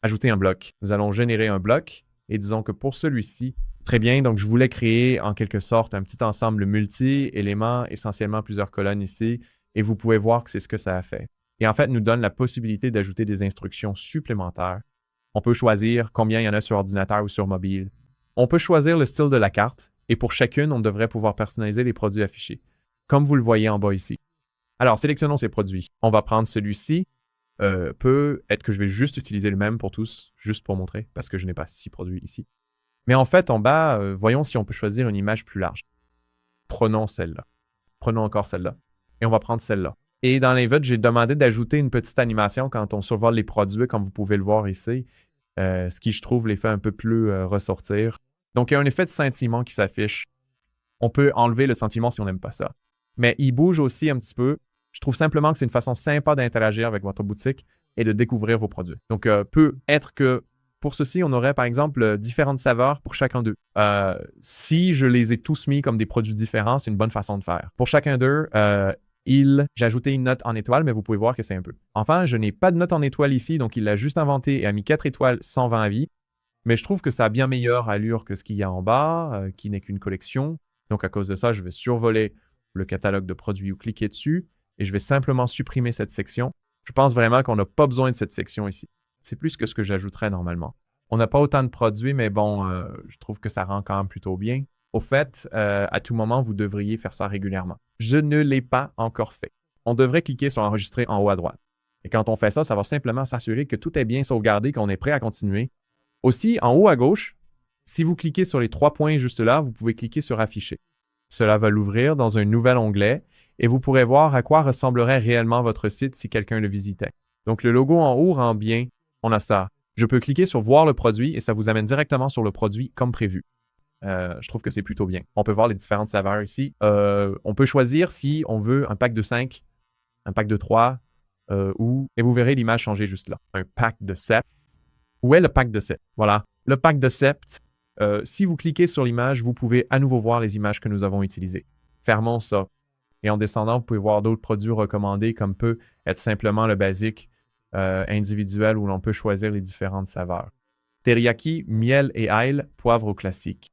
Speaker 2: Ajouter un bloc. Nous allons générer un bloc et disons que pour celui-ci, très bien, donc je voulais créer en quelque sorte un petit ensemble multi-éléments, essentiellement plusieurs colonnes ici, et vous pouvez voir que c'est ce que ça a fait. Et en fait, nous donne la possibilité d'ajouter des instructions supplémentaires. On peut choisir combien il y en a sur ordinateur ou sur mobile. On peut choisir le style de la carte, et pour chacune, on devrait pouvoir personnaliser les produits affichés, comme vous le voyez en bas ici. Alors, sélectionnons ces produits. On va prendre celui-ci. Peut être que je vais juste utiliser le même pour tous, juste pour montrer, parce que je n'ai pas 6 produits ici. Mais en fait, en bas, voyons si on peut choisir une image plus large. Prenons celle-là. Prenons encore celle-là. Et on va prendre celle-là. Et dans l'invite, j'ai demandé d'ajouter une petite animation quand on survole les produits, comme vous pouvez le voir ici, ce qui, je trouve, les fait un peu plus ressortir. Donc, il y a un effet de scintillement qui s'affiche. On peut enlever le sentiment si on n'aime pas ça. Mais il bouge aussi un petit peu. Je trouve simplement que c'est une façon sympa d'interagir avec votre boutique et de découvrir vos produits. Donc, peut être que pour ceci, on aurait par exemple différentes saveurs pour chacun d'eux. Si je les ai tous mis comme des produits différents, c'est une bonne façon de faire. Pour chacun d'eux, j'ai ajouté une note en étoile, mais vous pouvez voir que c'est un peu. Enfin, je n'ai pas de note en étoile ici, donc il l'a juste inventé et a mis 4 étoiles sans 20 avis. Mais je trouve que ça a bien meilleure allure que ce qu'il y a en bas, qui n'est qu'une collection. Donc, à cause de ça, je vais survoler le catalogue de produits ou cliquer dessus et je vais simplement supprimer cette section. Je pense vraiment qu'on n'a pas besoin de cette section ici. C'est plus que ce que j'ajouterais normalement. On n'a pas autant de produits, mais bon, je trouve que ça rend quand même plutôt bien. Au fait, à tout moment, vous devriez faire ça régulièrement. Je ne l'ai pas encore fait. On devrait cliquer sur enregistrer en haut à droite. Et quand on fait ça, ça va simplement s'assurer que tout est bien sauvegardé, qu'on est prêt à continuer. Aussi, en haut à gauche, si vous cliquez sur les 3 points juste là, vous pouvez cliquer sur afficher. Cela va l'ouvrir dans un nouvel onglet et vous pourrez voir à quoi ressemblerait réellement votre site si quelqu'un le visitait. Donc, le logo en haut rend bien. On a ça. Je peux cliquer sur voir le produit et ça vous amène directement sur le produit comme prévu. Je trouve que c'est plutôt bien. On peut voir les différentes saveurs ici. On peut choisir si on veut un pack de 5, un pack de 3 et vous verrez l'image changer juste là. Un pack de 7. Où est le pack de 7? Voilà. Le pack de 7, si vous cliquez sur l'image, vous pouvez à nouveau voir les images que nous avons utilisées. Fermons ça. Et en descendant, vous pouvez voir d'autres produits recommandés comme peut être simplement le basique individuel où l'on peut choisir les différentes saveurs. Teriyaki, miel et ail, poivre au classique.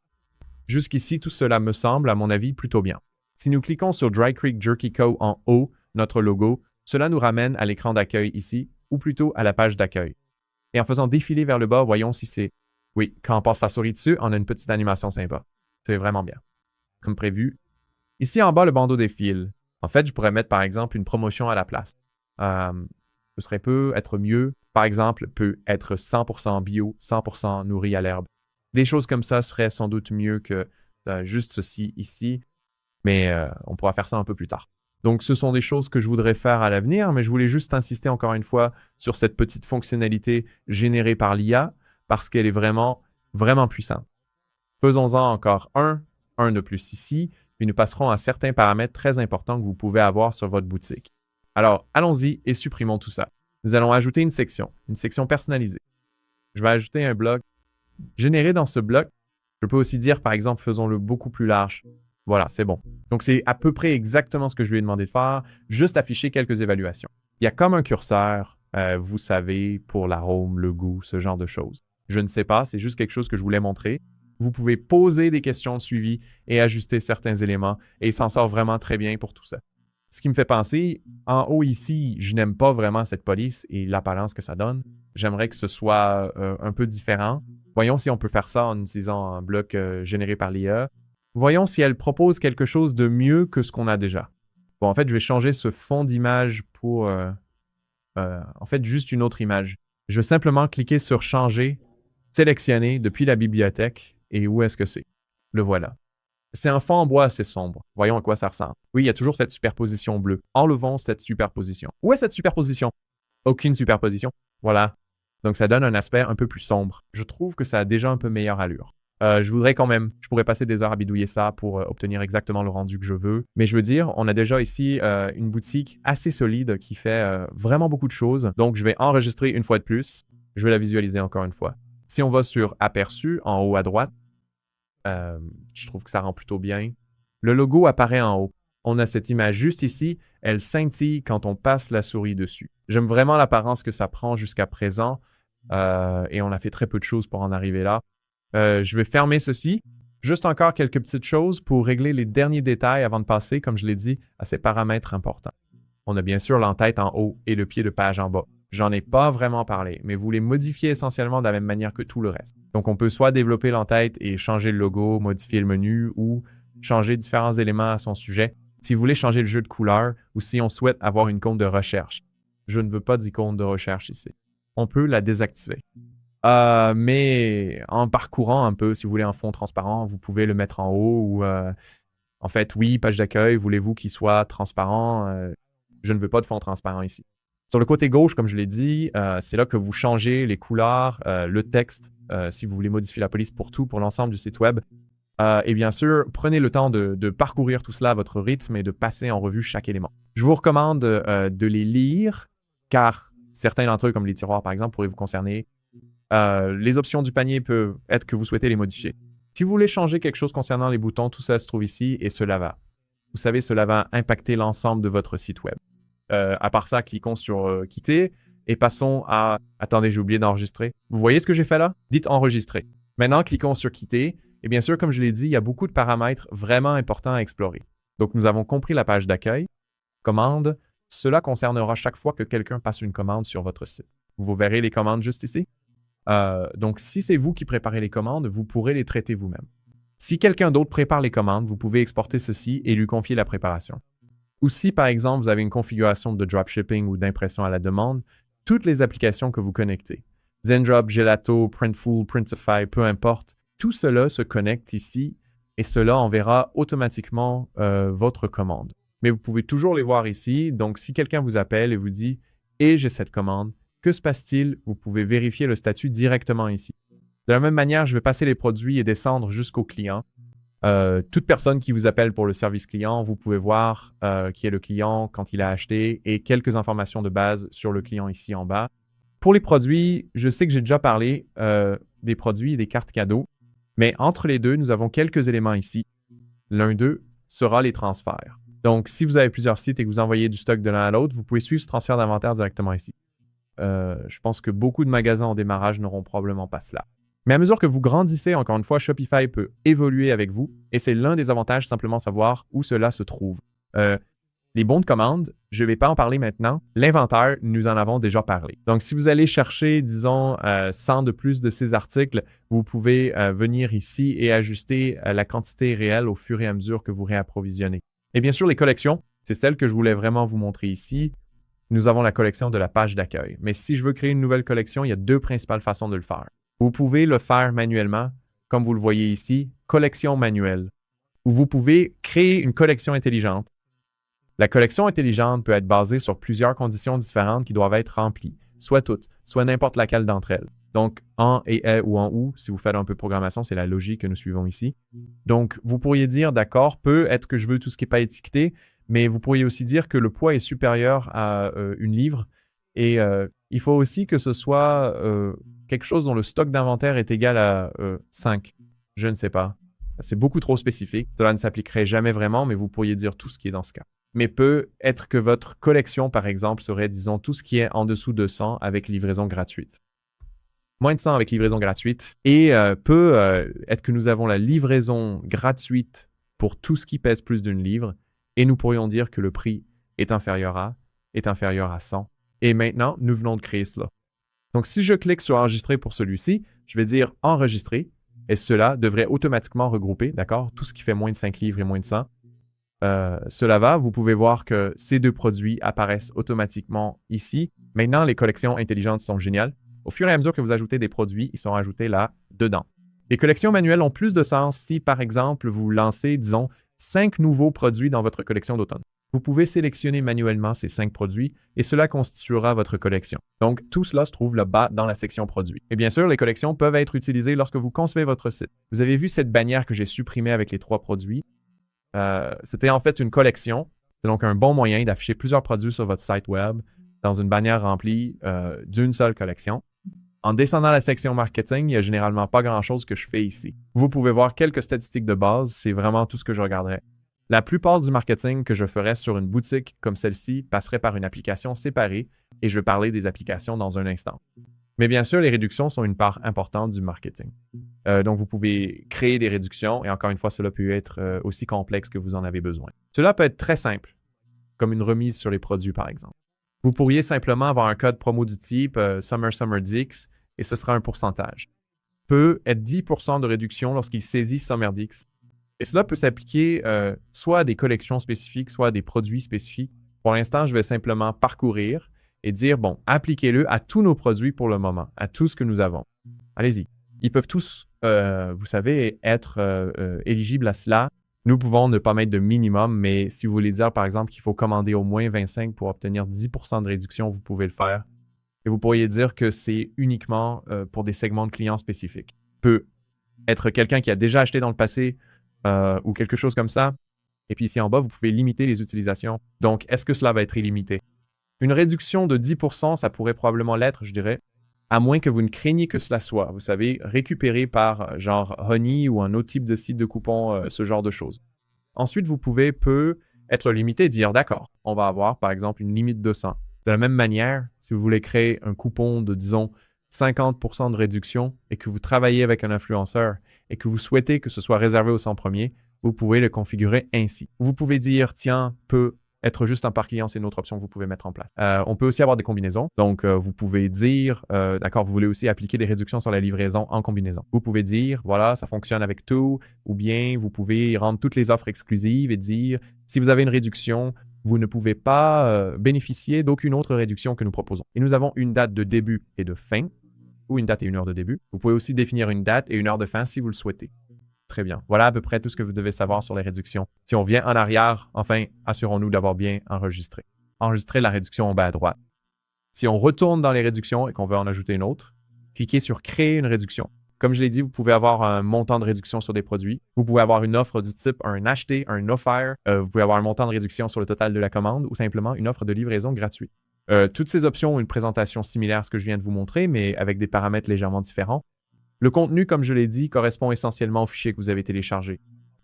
Speaker 2: Jusqu'ici, tout cela me semble, à mon avis, plutôt bien. Si nous cliquons sur Dry Creek Jerky Co. en haut, notre logo, cela nous ramène à l'écran d'accueil ici, ou plutôt à la page d'accueil. Et en faisant défiler vers le bas, voyons si c'est... Oui, quand on passe la souris dessus, on a une petite animation sympa. C'est vraiment bien. Comme prévu. Ici en bas, le bandeau défile. En fait, je pourrais mettre par exemple une promotion à la place. Ce serait peut être mieux. Par exemple, peut être 100% bio, 100% nourri à l'herbe. Des choses comme ça seraient sans doute mieux que juste ceci ici. Mais on pourra faire ça un peu plus tard. Donc, ce sont des choses que je voudrais faire à l'avenir, mais je voulais juste insister encore une fois sur cette petite fonctionnalité générée par l'IA parce qu'elle est vraiment, vraiment puissante. Faisons-en encore un de plus ici, puis nous passerons à certains paramètres très importants que vous pouvez avoir sur votre boutique. Alors, allons-y et supprimons tout ça. Nous allons ajouter une section personnalisée. Je vais ajouter un bloc. Généré dans ce bloc, je peux aussi dire, par exemple, faisons-le beaucoup plus large. Voilà, c'est bon. Donc, c'est à peu près exactement ce que je lui ai demandé de faire, juste afficher quelques évaluations. Il y a comme un curseur, vous savez, pour l'arôme, le goût, ce genre de choses. Je ne sais pas, c'est juste quelque chose que je voulais montrer. Vous pouvez poser des questions de suivi et ajuster certains éléments, et il s'en sort vraiment très bien pour tout ça. Ce qui me fait penser, en haut ici, je n'aime pas vraiment cette police et l'apparence que ça donne. J'aimerais que ce soit un peu différent. Voyons si on peut faire ça en utilisant un bloc généré par l'IA. Voyons si elle propose quelque chose de mieux que ce qu'on a déjà. Bon, en fait, je vais changer ce fond d'image pour, en fait, juste une autre image. Je vais simplement cliquer sur « Changer », sélectionner depuis la bibliothèque, et où est-ce que c'est? Le voilà. C'est un fond en bois assez sombre. Voyons à quoi ça ressemble. Oui, il y a toujours cette superposition bleue. Enlevons cette superposition. Où est cette superposition? Aucune superposition. Voilà. Donc, ça donne un aspect un peu plus sombre. Je trouve que ça a déjà un peu meilleure allure. Je voudrais quand même, je pourrais passer des heures à bidouiller ça pour obtenir exactement le rendu que je veux. Mais je veux dire, on a déjà ici une boutique assez solide qui fait vraiment beaucoup de choses. Donc, je vais enregistrer une fois de plus. Je vais la visualiser encore une fois. Si on va sur Aperçu, en haut à droite, je trouve que ça rend plutôt bien. Le logo apparaît en haut. On a cette image juste ici. Elle scintille quand on passe la souris dessus. J'aime vraiment l'apparence que ça prend jusqu'à présent. Et on a fait très peu de choses pour en arriver là. Je vais fermer ceci. Juste encore quelques petites choses pour régler les derniers détails avant de passer, comme je l'ai dit, à ces paramètres importants. On a bien sûr l'entête en haut et le pied de page en bas. J'en ai pas vraiment parlé, mais vous les modifiez essentiellement de la même manière que tout le reste. Donc, on peut soit développer l'entête et changer le logo, modifier le menu ou changer différents éléments à son sujet. Si vous voulez changer le jeu de couleurs ou si on souhaite avoir une icône de recherche. Je ne veux pas d'icône de recherche ici. On peut la désactiver. Mais en parcourant un peu, si vous voulez un fond transparent, vous pouvez le mettre en haut ou en fait, oui, page d'accueil, voulez-vous qu'il soit transparent? Je ne veux pas de fond transparent ici. Sur le côté gauche, comme je l'ai dit, c'est là que vous changez les couleurs, le texte, si vous voulez modifier la police pour tout, pour l'ensemble du site web. Et bien sûr, prenez le temps de parcourir tout cela à votre rythme et de passer en revue chaque élément. Je vous recommande de les lire, car certains d'entre eux, comme les tiroirs par exemple, pourraient vous concerner. Les options du panier peuvent être que vous souhaitez les modifier. Si vous voulez changer quelque chose concernant les boutons, tout ça se trouve ici et cela va. Vous savez, cela va impacter l'ensemble de votre site web. À part ça, cliquons sur quitter et passons à... Attendez, j'ai oublié d'enregistrer. Vous voyez ce que j'ai fait là? Dites enregistrer. Maintenant, cliquons sur quitter. Et bien sûr, comme je l'ai dit, il y a beaucoup de paramètres vraiment importants à explorer. Donc, nous avons compris la page d'accueil. Commande. Cela concernera chaque fois que quelqu'un passe une commande sur votre site. Vous verrez les commandes juste ici. Donc, si c'est vous qui préparez les commandes, vous pourrez les traiter vous-même. Si quelqu'un d'autre prépare les commandes, vous pouvez exporter ceci et lui confier la préparation. Ou si, par exemple, vous avez une configuration de dropshipping ou d'impression à la demande, toutes les applications que vous connectez, Zendrop, Gelato, Printful, Printify, peu importe, tout cela se connecte ici et cela enverra automatiquement votre commande. Mais vous pouvez toujours les voir ici. Donc, si quelqu'un vous appelle et vous dit « Et j'ai cette commande », que se passe-t-il? Vous pouvez vérifier le statut directement ici. De la même manière, je vais passer les produits et descendre jusqu'au client. Toute personne qui vous appelle pour le service client, vous pouvez voir qui est le client, quand il a acheté et quelques informations de base sur le client ici en bas. Pour les produits, je sais que j'ai déjà parlé des produits et des cartes cadeaux, mais entre les deux, nous avons quelques éléments ici. L'un d'eux sera les transferts. Donc, si vous avez plusieurs sites et que vous envoyez du stock de l'un à l'autre, vous pouvez suivre ce transfert d'inventaire directement ici. Je pense que beaucoup de magasins en démarrage n'auront probablement pas cela. Mais à mesure que vous grandissez, encore une fois, Shopify peut évoluer avec vous et c'est l'un des avantages, simplement savoir où cela se trouve. Les bons de commande, je ne vais pas en parler maintenant. L'inventaire, nous en avons déjà parlé. Donc, si vous allez chercher, disons, 100 de plus de ces articles, vous pouvez venir ici et ajuster la quantité réelle au fur et à mesure que vous réapprovisionnez. Et bien sûr, les collections, c'est celle que je voulais vraiment vous montrer ici. Nous avons la collection de la page d'accueil. Mais si je veux créer une nouvelle collection, il y a deux principales façons de le faire. Vous pouvez le faire manuellement, comme vous le voyez ici, collection manuelle, où vous pouvez créer une collection intelligente. La collection intelligente peut être basée sur plusieurs conditions différentes qui doivent être remplies, soit toutes, soit n'importe laquelle d'entre elles. Donc, en et est ou en ou, si vous faites un peu de programmation, c'est la logique que nous suivons ici. Donc, vous pourriez dire, d'accord, peut être que je veux tout ce qui n'est pas étiqueté, mais vous pourriez aussi dire que le poids est supérieur à une livre et il faut aussi que ce soit quelque chose dont le stock d'inventaire est égal à 5. Je ne sais pas. C'est beaucoup trop spécifique. Cela ne s'appliquerait jamais vraiment, mais vous pourriez dire tout ce qui est dans ce cas. Mais peut être que votre collection, par exemple, serait, disons, tout ce qui est en dessous de 100 avec livraison gratuite. Moins de 100 avec livraison gratuite. Et peut être que nous avons la livraison gratuite pour tout ce qui pèse plus d'une livre. Et nous pourrions dire que le prix est inférieur à 100. Et maintenant, nous venons de créer cela. Donc, si je clique sur enregistrer pour celui-ci, je vais dire enregistrer et cela devrait automatiquement regrouper, d'accord, tout ce qui fait moins de 5 livres et moins de 100. Cela va, vous pouvez voir que ces deux produits apparaissent automatiquement ici. Maintenant, les collections intelligentes sont géniales. Au fur et à mesure que vous ajoutez des produits, ils sont ajoutés là, dedans. Les collections manuelles ont plus de sens si, par exemple, vous lancez, disons, 5 nouveaux produits dans votre collection d'automne. Vous pouvez sélectionner manuellement ces 5 produits et cela constituera votre collection. Donc, tout cela se trouve là-bas dans la section produits. Et bien sûr, les collections peuvent être utilisées lorsque vous concevez votre site. Vous avez vu cette bannière que j'ai supprimée avec les 3 produits. C'était en fait une collection. C'est donc un bon moyen d'afficher plusieurs produits sur votre site web dans une bannière remplie d'une seule collection. En descendant la section marketing, il n'y a généralement pas grand-chose que je fais ici. Vous pouvez voir quelques statistiques de base, c'est vraiment tout ce que je regarderai. La plupart du marketing que je ferais sur une boutique comme celle-ci passerait par une application séparée et je vais parler des applications dans un instant. Mais bien sûr, les réductions sont une part importante du marketing. Donc, vous pouvez créer des réductions et encore une fois, cela peut être aussi complexe que vous en avez besoin. Cela peut être très simple, comme une remise sur les produits par exemple. Vous pourriez simplement avoir un code promo du type SummerDix et ce sera un pourcentage. Peut être 10% de réduction lorsqu'il saisit SummerDix. Et cela peut s'appliquer soit à des collections spécifiques, soit à des produits spécifiques. Pour l'instant, je vais simplement parcourir et dire, bon, appliquez-le à tous nos produits pour le moment, à tout ce que nous avons. Allez-y. Ils peuvent tous, vous savez, être éligibles à cela. Nous pouvons ne pas mettre de minimum, mais si vous voulez dire, par exemple, qu'il faut commander au moins 25 pour obtenir 10% de réduction, vous pouvez le faire. Et vous pourriez dire que c'est uniquement pour des segments de clients spécifiques. Peut. être quelqu'un qui a déjà acheté dans le passé ou quelque chose comme ça. Et puis ici en bas, vous pouvez limiter les utilisations. Donc, est-ce que cela va être illimité? Une réduction de 10%, ça pourrait probablement l'être, je dirais, à moins que vous ne craigniez que cela soit, vous savez, récupéré par genre Honey ou un autre type de site de coupons, ce genre de choses. Ensuite, vous pouvez être limité et dire, d'accord, on va avoir par exemple une limite de 100. De la même manière, si vous voulez créer un coupon de, disons, 50% de réduction et que vous travaillez avec un influenceur et que vous souhaitez que ce soit réservé aux 100 premiers, vous pouvez le configurer ainsi. Vous pouvez dire, tiens, peut être juste un par client, c'est une autre option que vous pouvez mettre en place. On peut aussi avoir des combinaisons. Donc, vous pouvez dire, d'accord, vous voulez aussi appliquer des réductions sur la livraison en combinaison. Vous pouvez dire, voilà, ça fonctionne avec tout, ou bien vous pouvez rendre toutes les offres exclusives et dire, si vous avez une réduction, vous ne pouvez pas bénéficier d'aucune autre réduction que nous proposons. Et nous avons une date de début et de fin, ou une date et une heure de début. Vous pouvez aussi définir une date et une heure de fin si vous le souhaitez. Très bien. Voilà à peu près tout ce que vous devez savoir sur les réductions. Si on vient en arrière, enfin, assurons-nous d'avoir bien enregistré. Enregistrer la réduction en bas à droite. Si on retourne dans les réductions et qu'on veut en ajouter une autre, cliquez sur « Créer une réduction ». Comme je l'ai dit, vous pouvez avoir un montant de réduction sur des produits. Vous pouvez avoir une offre du type un acheté, un offert. Vous pouvez avoir un montant de réduction sur le total de la commande ou simplement une offre de livraison gratuite. Toutes ces options ont une présentation similaire à ce que je viens de vous montrer, mais avec des paramètres légèrement différents. Le contenu, comme je l'ai dit, correspond essentiellement au fichier que vous avez téléchargé.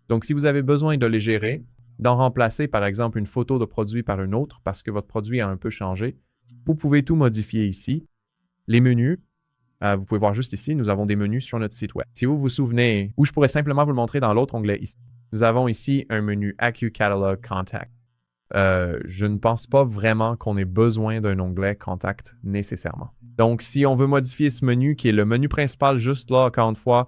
Speaker 2: Donc, si vous avez besoin de les gérer, d'en remplacer par exemple une photo de produit par une autre parce que votre produit a un peu changé, vous pouvez tout modifier ici. Les menus, vous pouvez voir juste ici, nous avons des menus sur notre site web. Si vous vous souvenez, ou je pourrais simplement vous le montrer dans l'autre onglet ici, nous avons ici un menu AccuCatalog Contact. Je ne pense pas vraiment qu'on ait besoin d'un onglet Contact nécessairement. Donc, si on veut modifier ce menu, qui est le menu principal juste là, encore une fois,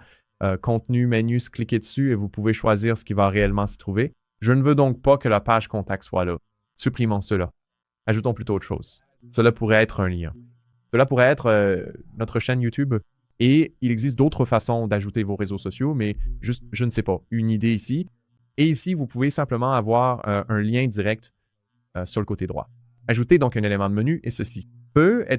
Speaker 2: contenu, menus, cliquez dessus et vous pouvez choisir ce qui va réellement s'y trouver. Je ne veux donc pas que la page Contact soit là. Supprimons cela. Ajoutons plutôt autre chose. Cela pourrait être un lien. Cela pourrait être notre chaîne YouTube. Et il existe d'autres façons d'ajouter vos réseaux sociaux, mais juste, je ne sais pas, une idée ici. Et ici, vous pouvez simplement avoir un lien direct sur le côté droit. Ajouter donc un élément de menu et ceci.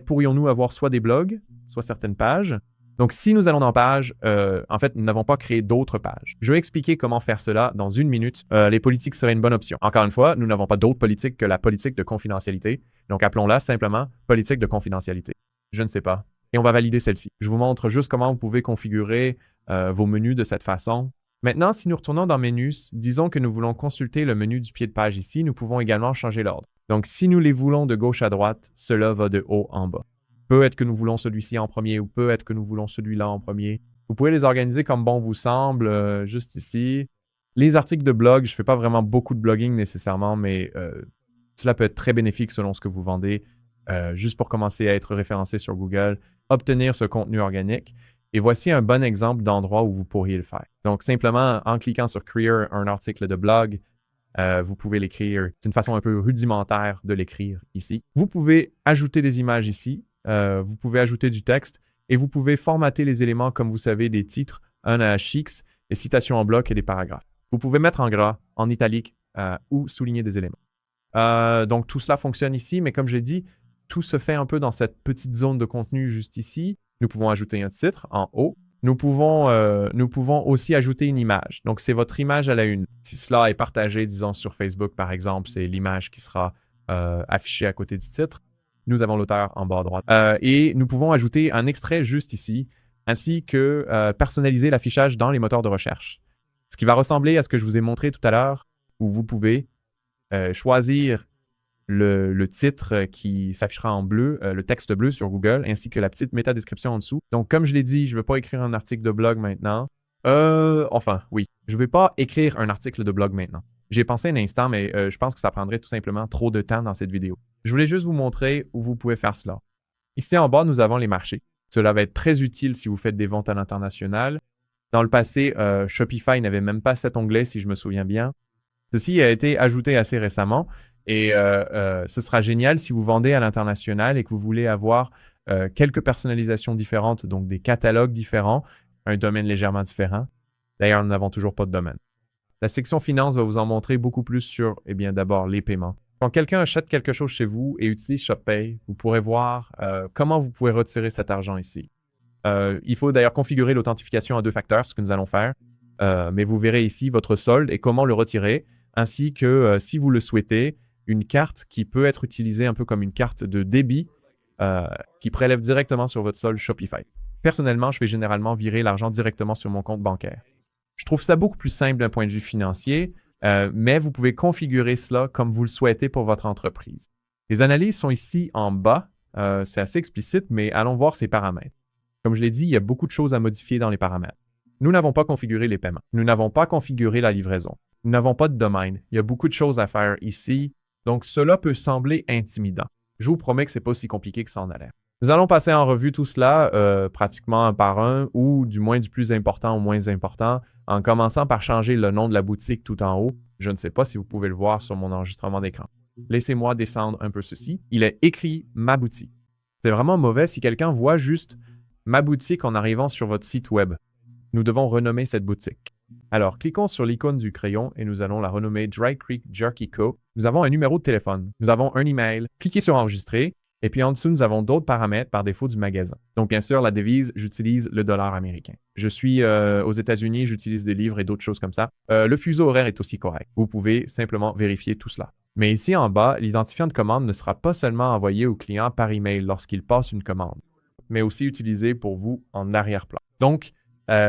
Speaker 2: Pourrions-nous avoir soit des blogs, soit certaines pages. Donc, si nous allons dans page, en fait, nous n'avons pas créé d'autres pages. Je vais expliquer comment faire cela dans une minute. Les politiques seraient une bonne option. Encore une fois, nous n'avons pas d'autre politique que la politique de confidentialité. Donc, appelons-la simplement politique de confidentialité. Je ne sais pas. Et on va valider celle-ci. Je vous montre juste comment vous pouvez configurer vos menus de cette façon. Maintenant, si nous retournons dans Menus, disons que nous voulons consulter le menu du pied de page ici, nous pouvons également changer l'ordre. Donc, si nous les voulons de gauche à droite, cela va de haut en bas. Peut-être que nous voulons celui-ci en premier ou peut-être que nous voulons celui-là en premier. Vous pouvez les organiser comme bon vous semble, juste ici. Les articles de blog, je ne fais pas vraiment beaucoup de blogging nécessairement, mais cela peut être très bénéfique selon ce que vous vendez, juste pour commencer à être référencé sur Google, obtenir ce contenu organique. Et voici un bon exemple d'endroit où vous pourriez le faire. Donc, simplement, en cliquant sur « Créer un article de blog », vous pouvez l'écrire. C'est une façon un peu rudimentaire de l'écrire ici. Vous pouvez ajouter des images ici. Vous pouvez ajouter du texte. Et vous pouvez formater les éléments comme vous savez, des titres, un HX, des citations en bloc et des paragraphes. Vous pouvez mettre en gras, en italique ou souligner des éléments. Donc, tout cela fonctionne ici, mais comme je l'ai dit, tout se fait un peu dans cette petite zone de contenu juste ici. Nous pouvons ajouter un titre en haut. Nous pouvons aussi ajouter une image. Donc, c'est votre image à la une. Si cela est partagé, disons, sur Facebook, par exemple, c'est l'image qui sera affichée à côté du titre. Nous avons l'auteur en bas à droite. Et nous pouvons ajouter un extrait juste ici, ainsi que personnaliser l'affichage dans les moteurs de recherche. Ce qui va ressembler à ce que je vous ai montré tout à l'heure, où vous pouvez choisir le titre qui s'affichera en bleu, le texte bleu sur Google, ainsi que la petite métadescription en dessous. Donc, comme je l'ai dit, je ne veux pas écrire un article de blog maintenant. Oui, je ne vais pas écrire un article de blog maintenant. J'ai pensé un instant, mais je pense que ça prendrait tout simplement trop de temps dans cette vidéo. Je voulais juste vous montrer où vous pouvez faire cela. Ici en bas, nous avons les marchés. Cela va être très utile si vous faites des ventes à l'international. Dans le passé, Shopify n'avait même pas cet onglet, si je me souviens bien. Ceci a été ajouté assez récemment. Et ce sera génial si vous vendez à l'international et que vous voulez avoir quelques personnalisations différentes, donc des catalogues différents, un domaine légèrement différent. D'ailleurs, nous n'avons toujours pas de domaine. La section finance va vous en montrer beaucoup plus sur, d'abord, les paiements. Quand quelqu'un achète quelque chose chez vous et utilise ShopPay, vous pourrez voir comment vous pouvez retirer cet argent ici. Il faut d'ailleurs configurer l'authentification à 2 facteurs, ce que nous allons faire. Mais vous verrez ici votre solde et comment le retirer, ainsi que, si vous le souhaitez, une carte qui peut être utilisée un peu comme une carte de débit qui prélève directement sur votre solde Shopify. Personnellement, je vais généralement virer l'argent directement sur mon compte bancaire. Je trouve ça beaucoup plus simple d'un point de vue financier, mais vous pouvez configurer cela comme vous le souhaitez pour votre entreprise. Les analyses sont ici en bas. C'est assez explicite, mais allons voir ces paramètres. Comme je l'ai dit, il y a beaucoup de choses à modifier dans les paramètres. Nous n'avons pas configuré les paiements. Nous n'avons pas configuré la livraison. Nous n'avons pas de domaine. Il y a beaucoup de choses à faire ici. Donc, cela peut sembler intimidant. Je vous promets que ce n'est pas aussi compliqué que ça en a l'air. Nous allons passer en revue tout cela pratiquement un par un, ou du moins du plus important au moins important, en commençant par changer le nom de la boutique tout en haut. Je ne sais pas si vous pouvez le voir sur mon enregistrement d'écran. Laissez-moi descendre un peu ceci. Il est écrit « Ma boutique ». C'est vraiment mauvais si quelqu'un voit juste « Ma boutique » en arrivant sur votre site web. Nous devons renommer cette boutique. Alors, cliquons sur l'icône du crayon et nous allons la renommer Dry Creek Jerky Co. Nous avons un numéro de téléphone. Nous avons un email. Cliquez sur « Enregistrer ». Et puis en dessous, nous avons d'autres paramètres par défaut du magasin. Donc bien sûr, la devise, j'utilise le dollar américain. Je suis aux États-Unis, j'utilise des livres et d'autres choses comme ça. Le fuseau horaire est aussi correct. Vous pouvez simplement vérifier tout cela. Mais ici en bas, l'identifiant de commande ne sera pas seulement envoyé au client par email lorsqu'il passe une commande, mais aussi utilisé pour vous en arrière-plan. Donc,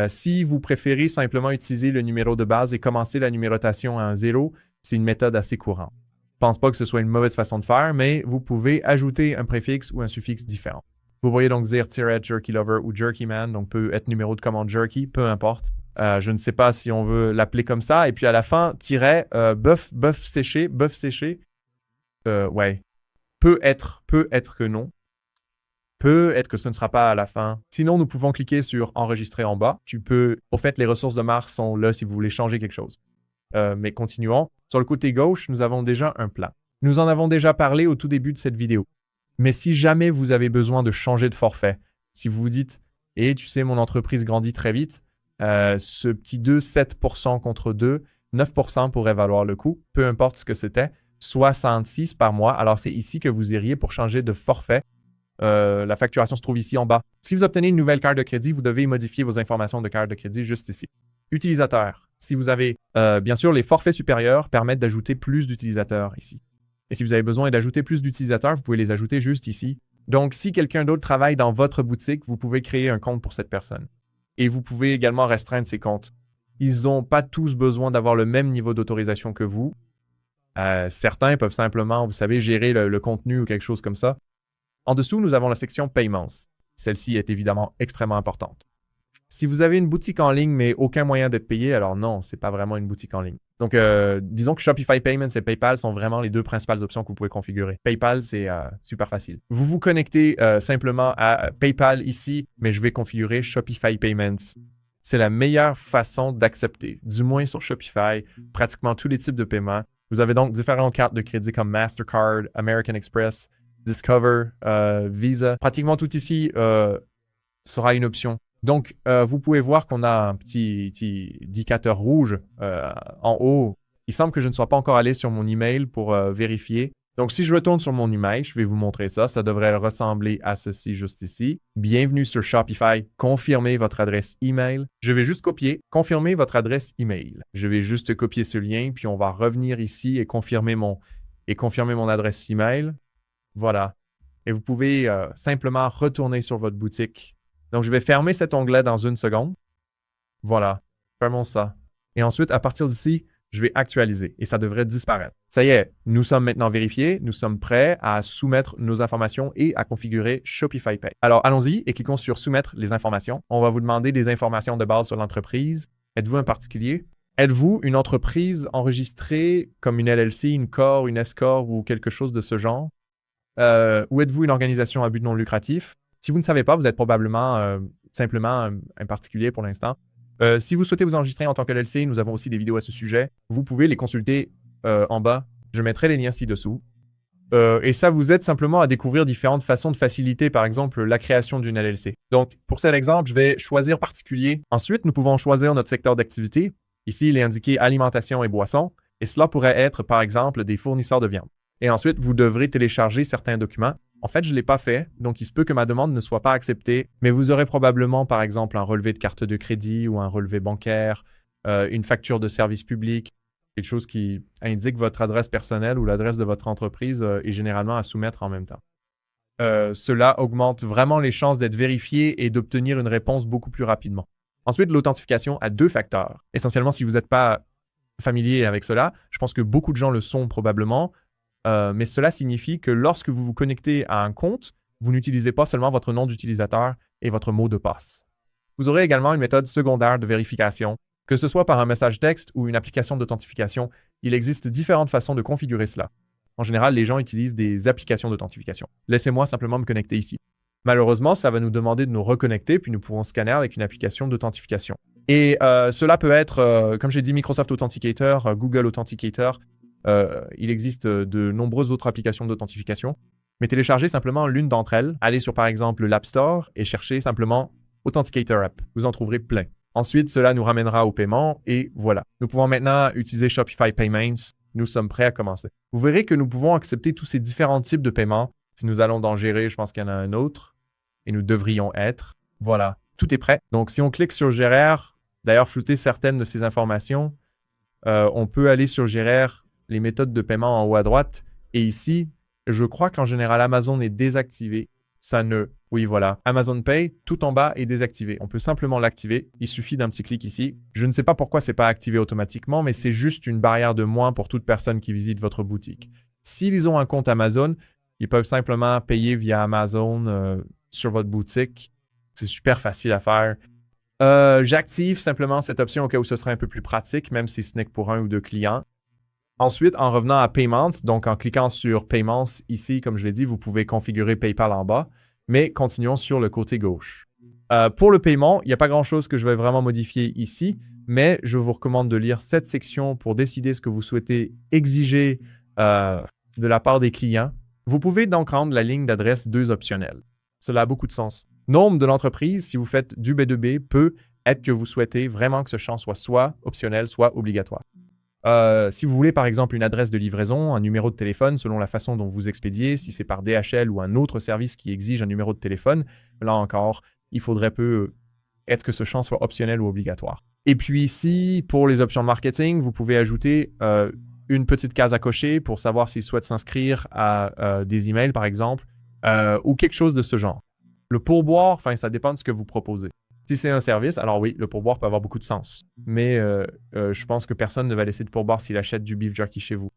Speaker 2: si vous préférez simplement utiliser le numéro de base et commencer la numérotation à un 0, c'est une méthode assez courante. Je ne pense pas que ce soit une mauvaise façon de faire, mais vous pouvez ajouter un préfixe ou un suffixe différent. Vous pourriez donc dire Tiret, Jerky Lover ou Jerky Man, donc peut être numéro de commande Jerky, peu importe. Je ne sais pas si on veut l'appeler comme ça. Et puis à la fin, tiret, bœuf séché. Ouais. Peut être que non. Peut être que ce ne sera pas à la fin. Sinon, nous pouvons cliquer sur Enregistrer en bas. Au fait, les ressources de marque sont là si vous voulez changer quelque chose. Mais continuons. Sur le côté gauche, nous avons déjà un plan. Nous en avons déjà parlé au tout début de cette vidéo. Mais si jamais vous avez besoin de changer de forfait, si vous vous dites « Eh, tu sais, mon entreprise grandit très vite, ce petit 7% contre 2, 9% pourrait valoir le coup, peu importe ce que c'était, 66 par mois. Alors, c'est ici que vous iriez pour changer de forfait. La facturation se trouve ici en bas. Si vous obtenez une nouvelle carte de crédit, vous devez modifier vos informations de carte de crédit juste ici. Utilisateur. Si vous avez, bien sûr, les forfaits supérieurs permettent d'ajouter plus d'utilisateurs ici. Et si vous avez besoin d'ajouter plus d'utilisateurs, vous pouvez les ajouter juste ici. Donc, si quelqu'un d'autre travaille dans votre boutique, vous pouvez créer un compte pour cette personne. Et vous pouvez également restreindre ces comptes. Ils n'ont pas tous besoin d'avoir le même niveau d'autorisation que vous. Certains peuvent simplement, vous savez, gérer le contenu ou quelque chose comme ça. En dessous, nous avons la section Payments. Celle-ci est évidemment extrêmement importante. Si vous avez une boutique en ligne, mais aucun moyen d'être payé, alors non, ce n'est pas vraiment une boutique en ligne. Donc, disons que Shopify Payments et PayPal sont vraiment les deux principales options que vous pouvez configurer. PayPal, c'est super facile. Vous vous connectez simplement à PayPal ici, mais je vais configurer Shopify Payments. C'est la meilleure façon d'accepter, du moins sur Shopify, pratiquement tous les types de paiements. Vous avez donc différentes cartes de crédit comme Mastercard, American Express, Discover, Visa. Pratiquement tout ici sera une option. Donc, vous pouvez voir qu'on a un petit indicateur rouge en haut. Il semble que je ne sois pas encore allé sur mon email pour vérifier. Donc, si je retourne sur mon email, je vais vous montrer ça. Ça devrait ressembler à ceci juste ici. Bienvenue sur Shopify. Confirmez votre adresse email. Je vais juste copier. Confirmez votre adresse email. Je vais juste copier ce lien, puis on va revenir ici et confirmer mon adresse email. Voilà. Et vous pouvez simplement retourner sur votre boutique. Donc, je vais fermer cet onglet dans une seconde. Voilà. Fermons ça. Et ensuite, à partir d'ici, je vais actualiser et ça devrait disparaître. Ça y est, nous sommes maintenant vérifiés. Nous sommes prêts à soumettre nos informations et à configurer Shopify Pay. Alors, allons-y et cliquons sur « Soumettre les informations ». On va vous demander des informations de base sur l'entreprise. Êtes-vous un particulier? Êtes-vous une entreprise enregistrée comme une LLC, une corp, une S-corp ou quelque chose de ce genre? Ou êtes-vous une organisation à but non lucratif? Si vous ne savez pas, vous êtes probablement simplement un particulier pour l'instant. Si vous souhaitez vous enregistrer en tant que LLC, nous avons aussi des vidéos à ce sujet. Vous pouvez les consulter en bas. Je mettrai les liens ci-dessous. Et ça vous aide simplement à découvrir différentes façons de faciliter, par exemple, la création d'une LLC. Donc, pour cet exemple, je vais choisir particulier. Ensuite, nous pouvons choisir notre secteur d'activité. Ici, il est indiqué alimentation et boissons. Et cela pourrait être, par exemple, des fournisseurs de viande. Et ensuite, vous devrez télécharger certains documents. En fait, je ne l'ai pas fait, donc il se peut que ma demande ne soit pas acceptée, mais vous aurez probablement, par exemple, un relevé de carte de crédit ou un relevé bancaire, une facture de service public, quelque chose qui indique votre adresse personnelle ou l'adresse de votre entreprise est généralement à soumettre en même temps. Cela augmente vraiment les chances d'être vérifié et d'obtenir une réponse beaucoup plus rapidement. Ensuite, l'authentification à 2 facteurs. Essentiellement, si vous n'êtes pas familier avec cela, je pense que beaucoup de gens le sont probablement, mais cela signifie que lorsque vous vous connectez à un compte, vous n'utilisez pas seulement votre nom d'utilisateur et votre mot de passe. Vous aurez également une méthode secondaire de vérification, que ce soit par un message texte ou une application d'authentification. Il existe différentes façons de configurer cela. En général, les gens utilisent des applications d'authentification. Laissez-moi simplement me connecter ici. Malheureusement, ça va nous demander de nous reconnecter, puis nous pourrons scanner avec une application d'authentification. Et cela peut être, comme j'ai dit, Microsoft Authenticator, Google Authenticator. Il existe de nombreuses autres applications d'authentification. Mais téléchargez simplement l'une d'entre elles. Allez sur, par exemple, l'App Store et cherchez simplement Authenticator App. Vous en trouverez plein. Ensuite, cela nous ramènera au paiement et voilà. Nous pouvons maintenant utiliser Shopify Payments. Nous sommes prêts à commencer. Vous verrez que nous pouvons accepter tous ces différents types de paiements. Si nous allons dans Gérer, je pense qu'il y en a un autre. Et nous devrions être. Voilà, tout est prêt. Donc, si on clique sur Gérer, d'ailleurs, flouter certaines de ces informations, on peut aller sur Gérer, les méthodes de paiement en haut à droite. Et ici, je crois qu'en général, Amazon est désactivé. Oui, voilà. Amazon Pay, tout en bas est désactivé. On peut simplement l'activer. Il suffit d'un petit clic ici. Je ne sais pas pourquoi c'est pas activé automatiquement, mais c'est juste une barrière de moins pour toute personne qui visite votre boutique. S'ils ont un compte Amazon, ils peuvent simplement payer via Amazon sur votre boutique. C'est super facile à faire. J'active simplement cette option au cas où ce serait un peu plus pratique, même si ce n'est que pour 1 ou 2 clients. Ensuite, en revenant à Payments, donc en cliquant sur Payments, ici, comme je l'ai dit, vous pouvez configurer PayPal en bas, mais continuons sur le côté gauche. Pour le paiement, il n'y a pas grand-chose que je vais vraiment modifier ici, mais je vous recommande de lire cette section pour décider ce que vous souhaitez exiger de la part des clients. Vous pouvez donc rendre la ligne d'adresse 2 optionnelle. Cela a beaucoup de sens. Nombre de l'entreprise, si vous faites du B2B, peut être que vous souhaitez vraiment que ce champ soit optionnel, soit obligatoire. Si vous voulez par exemple une adresse de livraison, un numéro de téléphone selon la façon dont vous expédiez, si c'est par DHL ou un autre service qui exige un numéro de téléphone, là encore, il faudrait être que ce champ soit optionnel ou obligatoire. Et puis ici, pour les options de marketing, vous pouvez ajouter une petite case à cocher pour savoir s'ils souhaitent s'inscrire à des emails par exemple, ou quelque chose de ce genre. Le pourboire, ça dépend de ce que vous proposez. Si c'est un service, alors oui, le pourboire peut avoir beaucoup de sens. Mais je pense que personne ne va laisser de pourboire s'il achète du beef jerky chez vous.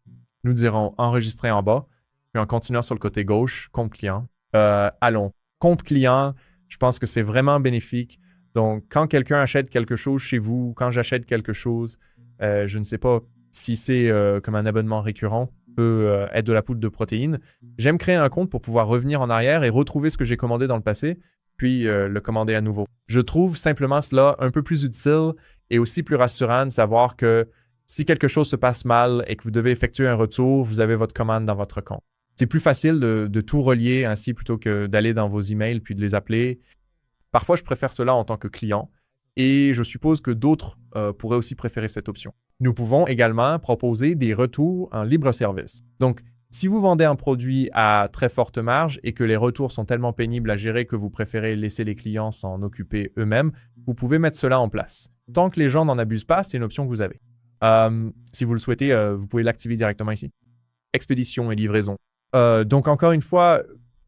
Speaker 2: Nous dirons enregistrer en bas, puis en continuant sur le côté gauche, compte client. Allons, compte client, je pense que c'est vraiment bénéfique. Donc, quand quelqu'un achète quelque chose chez vous, quand j'achète quelque chose, je ne sais pas si c'est comme un abonnement récurrent, peut être de la poudre de protéines. J'aime créer un compte pour pouvoir revenir en arrière et retrouver ce que j'ai commandé dans le passé, puis le commander à nouveau. Je trouve simplement cela un peu plus utile et aussi plus rassurant de savoir que si quelque chose se passe mal et que vous devez effectuer un retour, vous avez votre commande dans votre compte. C'est plus facile de tout relier ainsi plutôt que d'aller dans vos emails puis de les appeler. Parfois, je préfère cela en tant que client et je suppose que d'autres pourraient aussi préférer cette option. Nous pouvons également proposer des retours en libre service. Donc, si vous vendez un produit à très forte marge et que les retours sont tellement pénibles à gérer que vous préférez laisser les clients s'en occuper eux-mêmes, vous pouvez mettre cela en place. Tant que les gens n'en abusent pas, c'est une option que vous avez. Si vous le souhaitez, vous pouvez l'activer directement ici. Expédition et livraison. Donc encore une fois,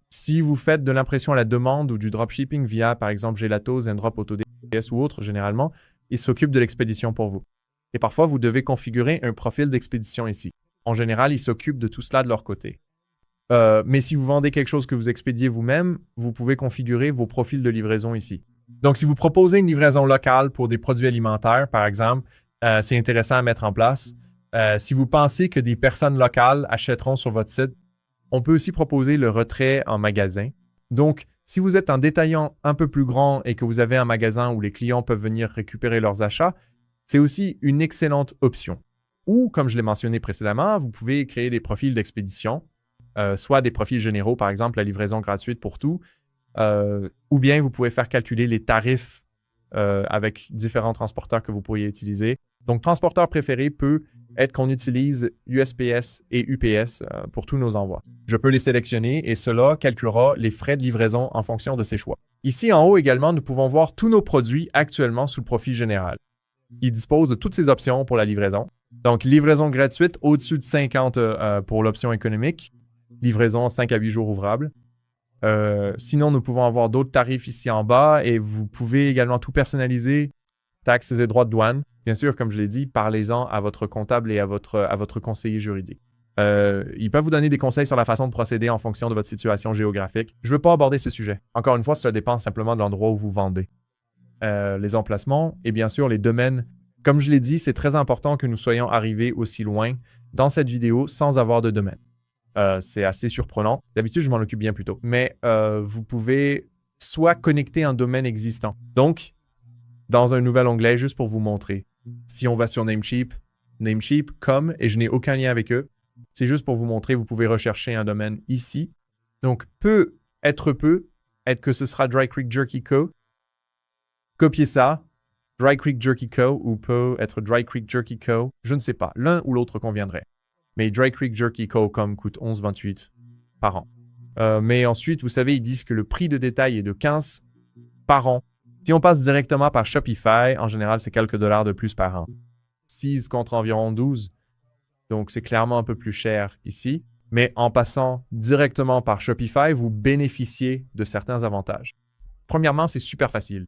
Speaker 2: si vous faites de l'impression à la demande ou du dropshipping via par exemple Gelato, Zendrop, AutoDS ou autre, généralement, ils s'occupent de l'expédition pour vous. Et parfois, vous devez configurer un profil d'expédition ici. En général, ils s'occupent de tout cela de leur côté. Mais si vous vendez quelque chose que vous expédiez vous-même, vous pouvez configurer vos profils de livraison ici. Donc, si vous proposez une livraison locale pour des produits alimentaires, par exemple, c'est intéressant à mettre en place. Si vous pensez que des personnes locales achèteront sur votre site, on peut aussi proposer le retrait en magasin. Donc, si vous êtes un détaillant un peu plus grand et que vous avez un magasin où les clients peuvent venir récupérer leurs achats, c'est aussi une excellente option. Ou, comme je l'ai mentionné précédemment, vous pouvez créer des profils d'expédition, soit des profils généraux, par exemple la livraison gratuite pour tout, ou bien vous pouvez faire calculer les tarifs avec différents transporteurs que vous pourriez utiliser. Donc, transporteur préféré peut être qu'on utilise USPS et UPS pour tous nos envois. Je peux les sélectionner et cela calculera les frais de livraison en fonction de ces choix. Ici en haut également, nous pouvons voir tous nos produits actuellement sous le profil général. Il dispose de toutes ces options pour la livraison. Donc, livraison gratuite au-dessus de 50 pour l'option économique. Livraison 5 à 8 jours ouvrables. Sinon, nous pouvons avoir d'autres tarifs ici en bas et vous pouvez également tout personnaliser, taxes et droits de douane. Bien sûr, comme je l'ai dit, parlez-en à votre comptable et à votre conseiller juridique. Ils peuvent vous donner des conseils sur la façon de procéder en fonction de votre situation géographique. Je ne veux pas aborder ce sujet. Encore une fois, cela dépend simplement de l'endroit où vous vendez. Les emplacements et bien sûr les domaines. Comme je l'ai dit, c'est très important que nous soyons arrivés aussi loin dans cette vidéo sans avoir de domaine. C'est assez surprenant. D'habitude, je m'en occupe bien plus tôt. Mais vous pouvez soit connecter un domaine existant. Donc, dans un nouvel onglet, juste pour vous montrer. Si on va sur Namecheap, Namecheap.com, et je n'ai aucun lien avec eux. C'est juste pour vous montrer, vous pouvez rechercher un domaine ici. Donc, peut être que ce sera Dry Creek Jerky Co. Copiez ça, Dry Creek Jerky Co. ou peut être Dry Creek Jerky Co. Je ne sais pas, l'un ou l'autre conviendrait. Mais Dry Creek Jerky Co. coûte 11,28 par an. Mais ensuite, vous savez, ils disent que le prix de détail est de 15 par an. Si on passe directement par Shopify, en général, c'est quelques dollars de plus par an. 6 contre environ 12. Donc, c'est clairement un peu plus cher ici. Mais en passant directement par Shopify, vous bénéficiez de certains avantages. Premièrement, c'est super facile.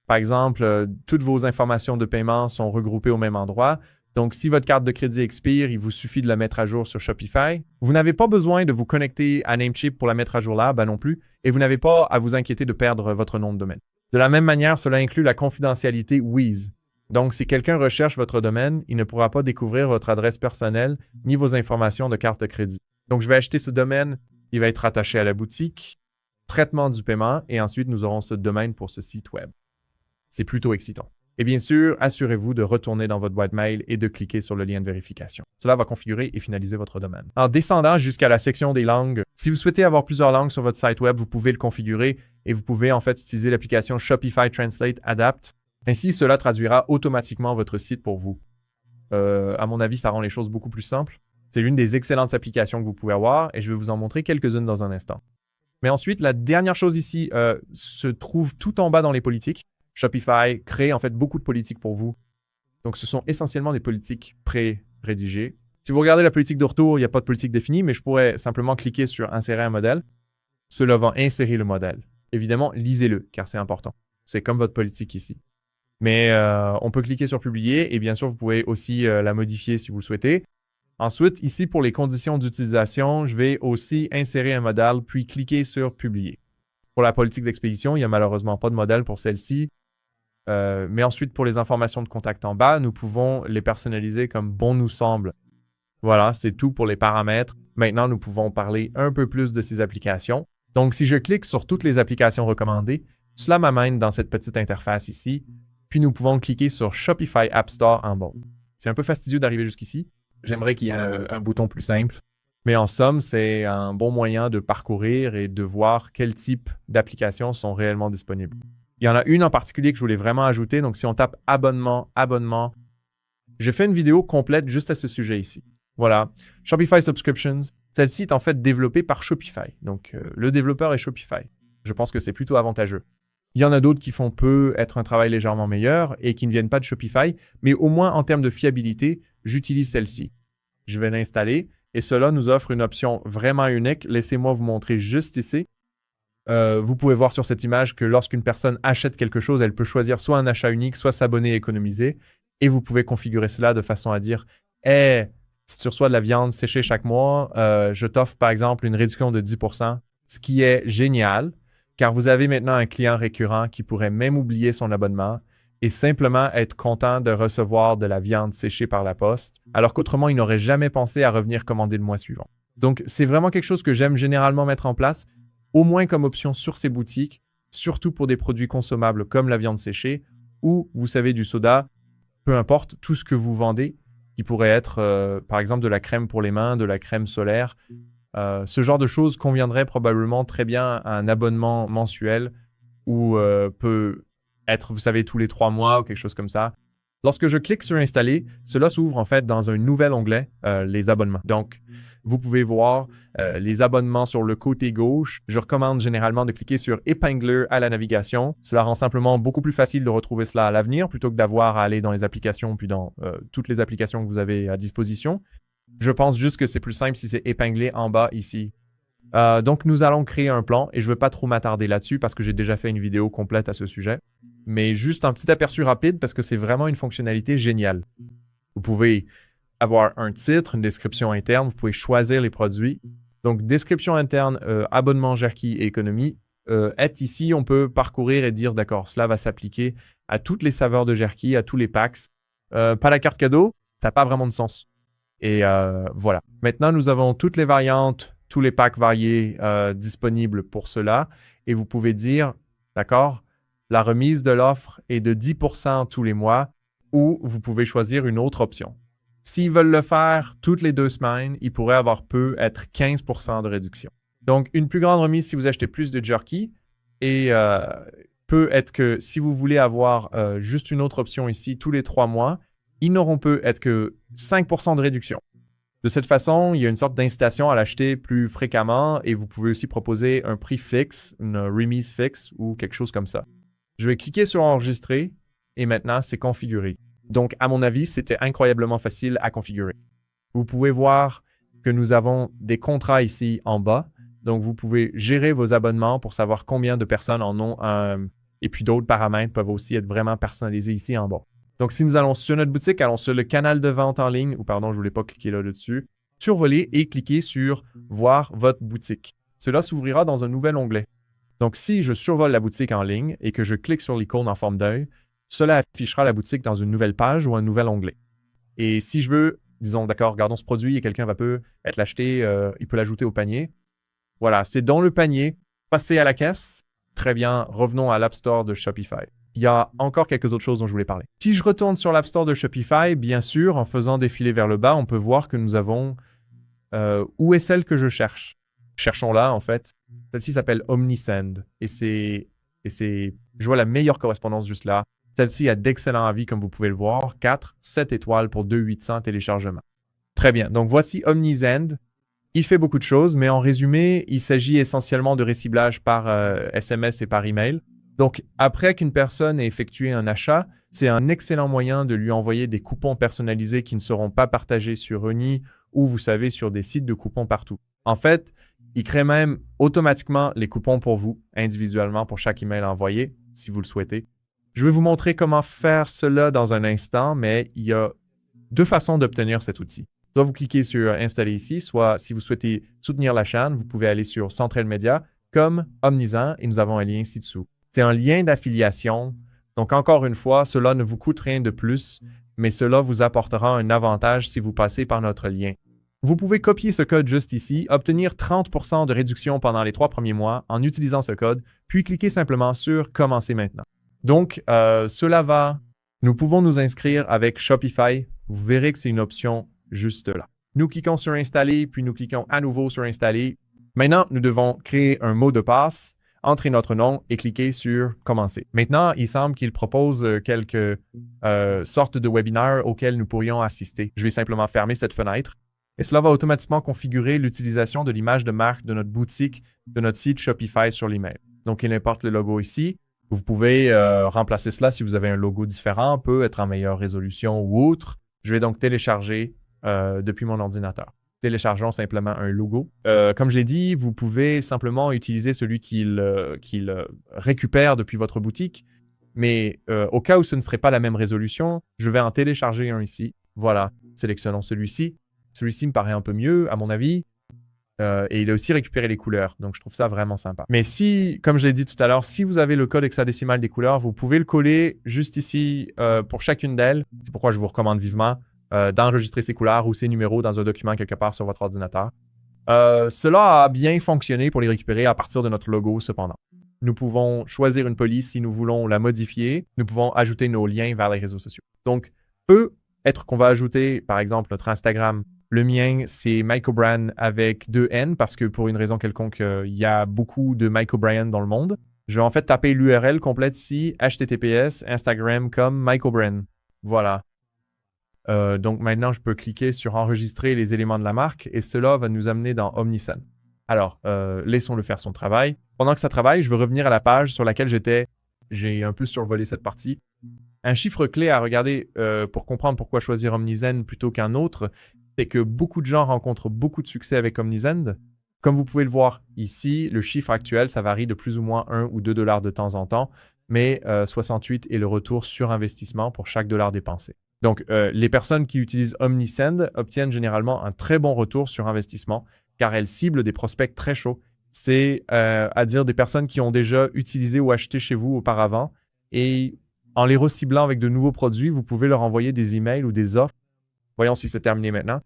Speaker 2: Par exemple, toutes vos informations de paiement sont regroupées au même endroit. Donc, si votre carte de crédit expire, il vous suffit de la mettre à jour sur Shopify. Vous n'avez pas besoin de vous connecter à Namecheap pour la mettre à jour là, non plus. Et vous n'avez pas à vous inquiéter de perdre votre nom de domaine. De la même manière, cela inclut la confidentialité Wheeze. Donc, si quelqu'un recherche votre domaine, il ne pourra pas découvrir votre adresse personnelle ni vos informations de carte de crédit. Donc, je vais acheter ce domaine. Il va être rattaché à la boutique, traitement du paiement, et ensuite, nous aurons ce domaine pour ce site web. C'est plutôt excitant. Et bien sûr, assurez-vous de retourner dans votre boîte mail et de cliquer sur le lien de vérification. Cela va configurer et finaliser votre domaine. En descendant jusqu'à la section des langues, si vous souhaitez avoir plusieurs langues sur votre site web, vous pouvez le configurer et vous pouvez en fait utiliser l'application Shopify Translate Adapt. Ainsi, cela traduira automatiquement votre site pour vous. À mon avis, ça rend les choses beaucoup plus simples. C'est l'une des excellentes applications que vous pouvez avoir et je vais vous en montrer quelques-unes dans un instant. Mais ensuite, la dernière chose ici se trouve tout en bas dans les politiques. Shopify crée en fait beaucoup de politiques pour vous. Donc, ce sont essentiellement des politiques pré-rédigées. Si vous regardez la politique de retour, il n'y a pas de politique définie, mais je pourrais simplement cliquer sur « Insérer un modèle ». Cela va insérer le modèle. Évidemment, lisez-le, car c'est important. C'est comme votre politique ici. Mais on peut cliquer sur « Publier » et bien sûr, vous pouvez aussi la modifier si vous le souhaitez. Ensuite, ici, pour les conditions d'utilisation, je vais aussi insérer un modèle, puis cliquer sur « Publier ». Pour la politique d'expédition, il n'y a malheureusement pas de modèle pour celle-ci. Mais ensuite, pour les informations de contact en bas, nous pouvons les personnaliser comme bon nous semble. Voilà, c'est tout pour les paramètres. Maintenant, nous pouvons parler un peu plus de ces applications. Donc, si je clique sur toutes les applications recommandées, cela m'amène dans cette petite interface ici. Puis, nous pouvons cliquer sur Shopify App Store en bas. C'est un peu fastidieux d'arriver jusqu'ici. J'aimerais qu'il y ait un bouton plus simple. Mais en somme, c'est un bon moyen de parcourir et de voir quel type d'applications sont réellement disponibles. Il y en a une en particulier que je voulais vraiment ajouter. Donc, si on tape abonnement, j'ai fait une vidéo complète juste à ce sujet ici. Voilà. Shopify Subscriptions. Celle-ci est en fait développée par Shopify. Donc, le développeur est Shopify. Je pense que c'est plutôt avantageux. Il y en a d'autres qui font être un travail légèrement meilleur et qui ne viennent pas de Shopify. Mais au moins, en termes de fiabilité, j'utilise celle-ci. Je vais l'installer et cela nous offre une option vraiment unique. Laissez-moi vous montrer juste ici. Vous pouvez voir sur cette image que lorsqu'une personne achète quelque chose, elle peut choisir soit un achat unique, soit s'abonner et économiser. Et vous pouvez configurer cela de façon à dire « Hey, si tu reçois de la viande séchée chaque mois, je t'offre par exemple une réduction de 10%, ce qui est génial, car vous avez maintenant un client récurrent qui pourrait même oublier son abonnement et simplement être content de recevoir de la viande séchée par la poste, alors qu'autrement, il n'aurait jamais pensé à revenir commander le mois suivant. Donc, c'est vraiment quelque chose que j'aime généralement mettre en place, au moins comme option sur ces boutiques, surtout pour des produits consommables comme la viande séchée ou, vous savez, du soda, peu importe, tout ce que vous vendez, qui pourrait être, par exemple, de la crème pour les mains, de la crème solaire. Ce genre de choses conviendrait probablement très bien à un abonnement mensuel ou peut être, vous savez, tous les 3 mois ou quelque chose comme ça. Lorsque je clique sur Installer, cela s'ouvre en fait dans un nouvel onglet, les abonnements. Donc, vous pouvez voir les abonnements sur le côté gauche. Je recommande généralement de cliquer sur Épingler à la navigation. Cela rend simplement beaucoup plus facile de retrouver cela à l'avenir plutôt que d'avoir à aller dans les applications puis dans toutes les applications que vous avez à disposition. Je pense juste que c'est plus simple si c'est épinglé en bas ici. Donc, nous allons créer un plan et je ne veux pas trop m'attarder là-dessus parce que j'ai déjà fait une vidéo complète à ce sujet. Mais juste un petit aperçu rapide parce que c'est vraiment une fonctionnalité géniale. Vous pouvez avoir un titre, une description interne, vous pouvez choisir les produits. Donc, description interne, abonnement Jerky et économie. Est ici, on peut parcourir et dire, d'accord, cela va s'appliquer à toutes les saveurs de Jerky, à tous les packs. Pas la carte cadeau, ça n'a pas vraiment de sens. Et voilà. Maintenant, nous avons toutes les variantes, tous les packs variés disponibles pour cela. Et vous pouvez dire, d'accord, la remise de l'offre est de 10% tous les mois ou vous pouvez choisir une autre option. S'ils veulent le faire toutes les 2 semaines, il pourrait avoir être 15% de réduction. Donc, une plus grande remise si vous achetez plus de jerky et peut être que si vous voulez avoir juste une autre option ici tous les 3 mois, ils n'auront peut être que 5% de réduction. De cette façon, il y a une sorte d'incitation à l'acheter plus fréquemment et vous pouvez aussi proposer un prix fixe, une remise fixe ou quelque chose comme ça. Je vais cliquer sur enregistrer et maintenant c'est configuré. Donc, à mon avis, c'était incroyablement facile à configurer. Vous pouvez voir que nous avons des contrats ici en bas. Donc, vous pouvez gérer vos abonnements pour savoir combien de personnes en ont. Et puis, d'autres paramètres peuvent aussi être vraiment personnalisés ici en bas. Donc, si nous allons sur notre boutique, allons sur le canal de vente en ligne, ou pardon, je ne voulais pas cliquer là-dessus, survoler et cliquer sur « Voir votre boutique ». Cela s'ouvrira dans un nouvel onglet. Donc, si je survole la boutique en ligne et que je clique sur l'icône en forme d'œil, cela affichera la boutique dans une nouvelle page ou un nouvel onglet. Et si je veux, disons, d'accord, regardons ce produit et quelqu'un peut l'acheter, il peut l'ajouter au panier. Voilà, c'est dans le panier. Passez à la caisse. Très bien, revenons à l'App Store de Shopify. Il y a encore quelques autres choses dont je voulais parler. Si je retourne sur l'App Store de Shopify, bien sûr, en faisant défiler vers le bas, on peut voir que nous avons où est celle que je cherche. Cherchons-la, en fait. Celle-ci s'appelle Omnisend. Et je vois la meilleure correspondance juste là. Celle-ci a d'excellents avis, comme vous pouvez le voir. 7 étoiles pour 2 800 téléchargements. Très bien. Donc, voici Omnisend. Il fait beaucoup de choses, mais en résumé, il s'agit essentiellement de réciblage par SMS et par email. Donc, après qu'une personne ait effectué un achat, c'est un excellent moyen de lui envoyer des coupons personnalisés qui ne seront pas partagés sur Oni ou, vous savez, sur des sites de coupons partout. En fait, il crée même automatiquement les coupons pour vous, individuellement pour chaque email envoyé, si vous le souhaitez. Je vais vous montrer comment faire cela dans un instant, mais il y a 2 façons d'obtenir cet outil. Soit vous cliquez sur « Installer » ici, soit si vous souhaitez soutenir la chaîne, vous pouvez aller sur Central Media comme Omnisend et nous avons un lien ici dessous. C'est un lien d'affiliation. Donc, encore une fois, cela ne vous coûte rien de plus, mais cela vous apportera un avantage si vous passez par notre lien. Vous pouvez copier ce code juste ici, obtenir 30% de réduction pendant les 3 premiers mois en utilisant ce code, puis cliquez simplement sur « Commencer maintenant ». Donc, cela va. Nous pouvons nous inscrire avec Shopify. Vous verrez que c'est une option juste là. Nous cliquons sur Installer, puis nous cliquons à nouveau sur Installer. Maintenant, nous devons créer un mot de passe, entrer notre nom et cliquer sur Commencer. Maintenant, il semble qu'il propose quelques sortes de webinaires auxquels nous pourrions assister. Je vais simplement fermer cette fenêtre et cela va automatiquement configurer l'utilisation de l'image de marque de notre boutique, de notre site Shopify sur l'email. Donc, il importe le logo ici. Vous pouvez remplacer cela si vous avez un logo différent, peut être en meilleure résolution ou autre. Je vais donc télécharger depuis mon ordinateur. Téléchargeons simplement un logo. Comme je l'ai dit, vous pouvez simplement utiliser celui qu'il récupère depuis votre boutique. Mais au cas où ce ne serait pas la même résolution, je vais en télécharger un ici. Voilà, sélectionnons celui-ci. Celui-ci me paraît un peu mieux, à mon avis. Et il a aussi récupéré les couleurs. Donc, je trouve ça vraiment sympa. Mais si, comme je l'ai dit tout à l'heure, si vous avez le code hexadécimal des couleurs, vous pouvez le coller juste ici pour chacune d'elles. C'est pourquoi je vous recommande vivement d'enregistrer ces couleurs ou ces numéros dans un document quelque part sur votre ordinateur. Cela a bien fonctionné pour les récupérer à partir de notre logo, cependant. Nous pouvons choisir une police si nous voulons la modifier. Nous pouvons ajouter nos liens vers les réseaux sociaux. Donc, peut être qu'on va ajouter, par exemple, notre Instagram. Le mien, c'est Mike O'Brien avec 2 N parce que pour une raison quelconque, il y a beaucoup de Mike O'Brien dans le monde. Je vais en fait taper l'URL complète ici, https Instagram comme Mike O'Brien. Voilà. Donc maintenant, je peux cliquer sur enregistrer les éléments de la marque et cela va nous amener dans Omnisend. Alors, laissons-le faire son travail. Pendant que ça travaille, je veux revenir à la page sur laquelle j'étais. J'ai un peu survolé cette partie. Un chiffre clé à regarder pour comprendre pourquoi choisir Omnisend plutôt qu'un autre, c'est que beaucoup de gens rencontrent beaucoup de succès avec Omnisend. Comme vous pouvez le voir ici, le chiffre actuel, ça varie de plus ou moins 1 ou 2 $ de temps en temps, mais 68 est le retour sur investissement pour chaque dollar dépensé. Donc, les personnes qui utilisent Omnisend obtiennent généralement un très bon retour sur investissement car elles ciblent des prospects très chauds. C'est à dire des personnes qui ont déjà utilisé ou acheté chez vous auparavant et en les reciblant avec de nouveaux produits, vous pouvez leur envoyer des emails ou des offres. Voyons si c'est terminé maintenant.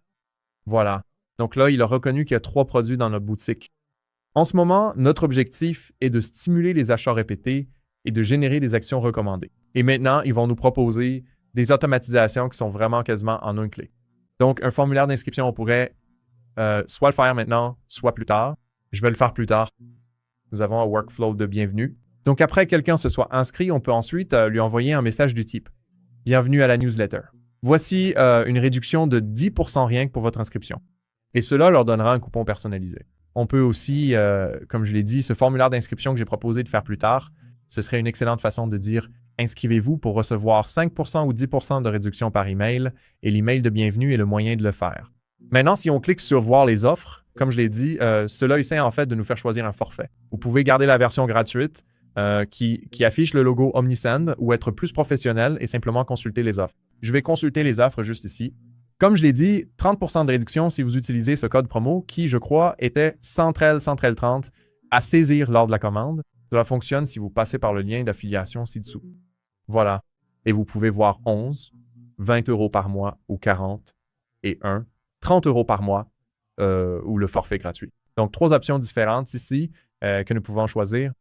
Speaker 2: Voilà. Donc là, il a reconnu qu'il y a 3 produits dans notre boutique. En ce moment, notre objectif est de stimuler les achats répétés et de générer des actions recommandées. Et maintenant, ils vont nous proposer des automatisations qui sont vraiment quasiment en un clic. Donc, un formulaire d'inscription, on pourrait soit le faire maintenant, soit plus tard. Je vais le faire plus tard. Nous avons un workflow de bienvenue. Donc, après que quelqu'un se soit inscrit, on peut ensuite lui envoyer un message du type « Bienvenue à la newsletter. Voici une réduction de 10% rien que pour votre inscription. » Et cela leur donnera un coupon personnalisé. On peut aussi, comme je l'ai dit, ce formulaire d'inscription que j'ai proposé de faire plus tard, ce serait une excellente façon de dire « Inscrivez-vous pour recevoir 5% ou 10% de réduction par email et l'email de bienvenue est le moyen de le faire. » Maintenant, si on clique sur « Voir les offres », comme je l'ai dit, cela essaie en fait de nous faire choisir un forfait. Vous pouvez garder la version gratuite qui affiche le logo Omnisend ou être plus professionnel et simplement consulter les offres. Je vais consulter les offres juste ici. Comme je l'ai dit, 30% de réduction si vous utilisez ce code promo qui, je crois, était Centrel30 à saisir lors de la commande. Cela fonctionne si vous passez par le lien d'affiliation ci-dessous. Voilà. Et vous pouvez voir 11, 20 € par mois ou 40 et 30 € par mois ou le forfait gratuit. Donc, 3 options différentes ici que nous pouvons choisir.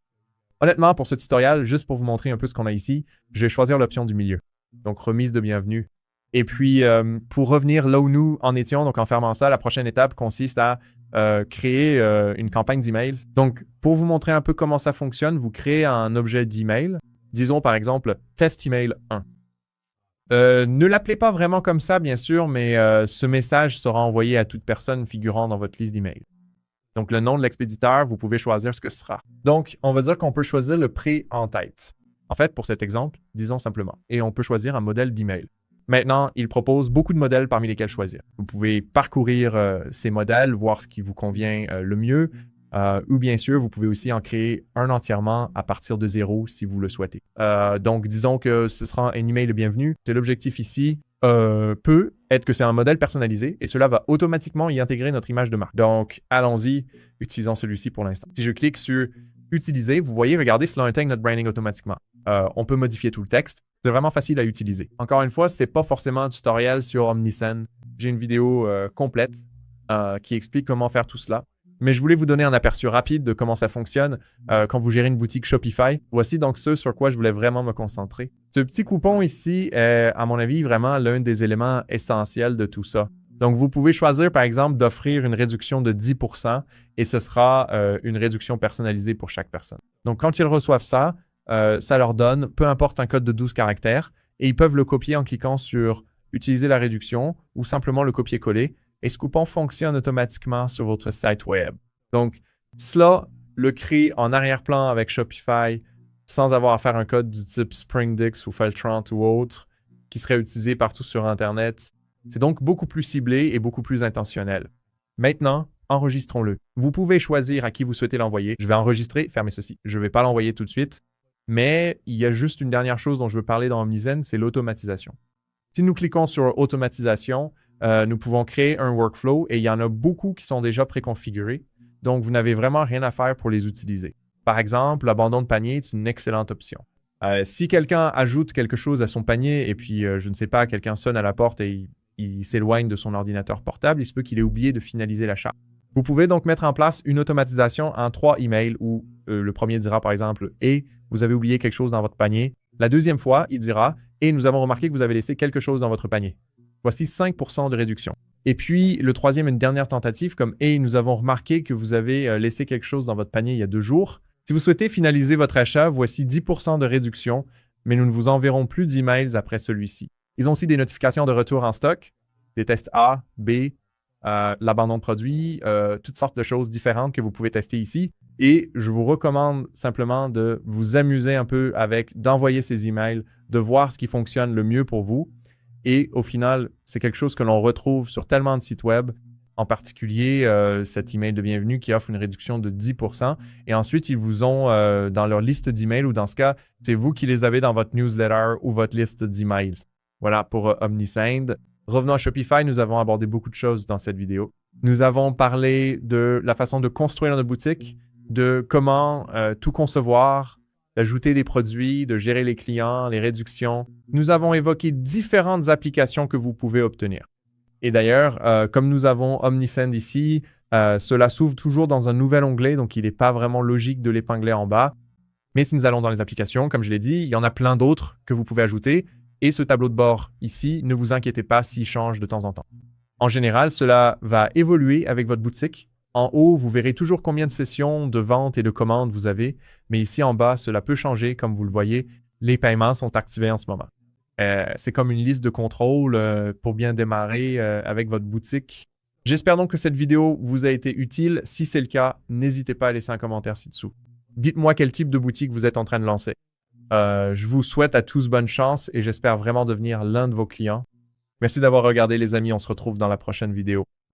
Speaker 2: Honnêtement, pour ce tutoriel, juste pour vous montrer un peu ce qu'on a ici, je vais choisir l'option du milieu. Donc, remise de bienvenue. Et puis, pour revenir là où nous en étions, donc en fermant ça, la prochaine étape consiste à créer une campagne d'email. Donc, pour vous montrer un peu comment ça fonctionne, vous créez un objet d'email. Disons par exemple test email 1. Ne l'appelez pas vraiment comme ça, bien sûr, mais ce message sera envoyé à toute personne figurant dans votre liste d'emails. Donc, le nom de l'expéditeur, vous pouvez choisir ce que ce sera. Donc, on va dire qu'on peut choisir le prix en tête. En fait, pour cet exemple, disons simplement. Et on peut choisir un modèle d'email. Maintenant, il propose beaucoup de modèles parmi lesquels choisir. Vous pouvez parcourir ces modèles, voir ce qui vous convient le mieux, ou bien sûr, vous pouvez aussi en créer un entièrement à partir de 0 si vous le souhaitez. Donc, disons que ce sera un email de bienvenue. C'est l'objectif ici. Peut être que c'est un modèle personnalisé et cela va automatiquement y intégrer notre image de marque. Donc, allons-y, utilisons celui-ci pour l'instant. Si je clique sur « Utiliser », vous voyez, regardez, cela intègre notre branding automatiquement. On peut modifier tout le texte. C'est vraiment facile à utiliser. Encore une fois, ce n'est pas forcément un tutoriel sur Omnisend. J'ai une vidéo complète qui explique comment faire tout cela. Mais je voulais vous donner un aperçu rapide de comment ça fonctionne quand vous gérez une boutique Shopify. Voici donc ce sur quoi je voulais vraiment me concentrer. Ce petit coupon ici est, à mon avis, vraiment l'un des éléments essentiels de tout ça. Donc, vous pouvez choisir, par exemple, d'offrir une réduction de 10% et ce sera une réduction personnalisée pour chaque personne. Donc, quand ils reçoivent ça, ça leur donne, peu importe un code de 12 caractères, et ils peuvent le copier en cliquant sur « Utiliser la réduction » ou simplement le copier-coller. Et ce coupon fonctionne automatiquement sur votre site web. Donc, cela le crée en arrière-plan avec Shopify sans avoir à faire un code du type SpringDix ou Feltrant ou autre qui serait utilisé partout sur Internet. C'est donc beaucoup plus ciblé et beaucoup plus intentionnel. Maintenant, enregistrons-le. Vous pouvez choisir à qui vous souhaitez l'envoyer. Je vais enregistrer, fermez ceci. Je ne vais pas l'envoyer tout de suite, mais il y a juste une dernière chose dont je veux parler dans Omnisend, c'est l'automatisation. Si nous cliquons sur « Automatisation », nous pouvons créer un workflow et il y en a beaucoup qui sont déjà préconfigurés. Donc, vous n'avez vraiment rien à faire pour les utiliser. Par exemple, l'abandon de panier est une excellente option. Si quelqu'un ajoute quelque chose à son panier et puis, je ne sais pas, quelqu'un sonne à la porte et il s'éloigne de son ordinateur portable, il se peut qu'il ait oublié de finaliser l'achat. Vous pouvez donc mettre en place une automatisation en 3 emails où le premier dira par exemple « Et vous avez oublié quelque chose dans votre panier ». La deuxième fois, il dira « Et nous avons remarqué que vous avez laissé quelque chose dans votre panier ». Voici 5% de réduction. Et puis, le troisième, une dernière tentative comme « Hey, nous avons remarqué que vous avez laissé quelque chose dans votre panier il y a 2 jours. Si vous souhaitez finaliser votre achat, voici 10% de réduction, mais nous ne vous enverrons plus d'emails après celui-ci. » Ils ont aussi des notifications de retour en stock, des tests A, B, l'abandon de produits, toutes sortes de choses différentes que vous pouvez tester ici. Et je vous recommande simplement de vous amuser un peu avec, d'envoyer ces emails, de voir ce qui fonctionne le mieux pour vous. Et au final, c'est quelque chose que l'on retrouve sur tellement de sites web, en particulier cet email de bienvenue qui offre une réduction de 10%. Et ensuite, ils vous ont dans leur liste d'emails, ou dans ce cas, c'est vous qui les avez dans votre newsletter ou votre liste d'emails. Voilà pour Omnisend. Revenons à Shopify, nous avons abordé beaucoup de choses dans cette vidéo. Nous avons parlé de la façon de construire notre boutique, de comment tout concevoir, d'ajouter des produits, de gérer les clients, les réductions. Nous avons évoqué différentes applications que vous pouvez obtenir. Et d'ailleurs, comme nous avons Omnisend ici, cela s'ouvre toujours dans un nouvel onglet, donc il n'est pas vraiment logique de l'épingler en bas. Mais si nous allons dans les applications, comme je l'ai dit, il y en a plein d'autres que vous pouvez ajouter. Et ce tableau de bord ici, ne vous inquiétez pas s'il change de temps en temps. En général, cela va évoluer avec votre boutique. En haut, vous verrez toujours combien de sessions de vente et de commandes vous avez. Mais ici en bas, cela peut changer. Comme vous le voyez, les paiements sont activés en ce moment. C'est comme une liste de contrôle pour bien démarrer avec votre boutique. J'espère donc que cette vidéo vous a été utile. Si c'est le cas, n'hésitez pas à laisser un commentaire ci-dessous. Dites-moi quel type de boutique vous êtes en train de lancer. Je vous souhaite à tous bonne chance et j'espère vraiment devenir l'un de vos clients. Merci d'avoir regardé les amis, on se retrouve dans la prochaine vidéo.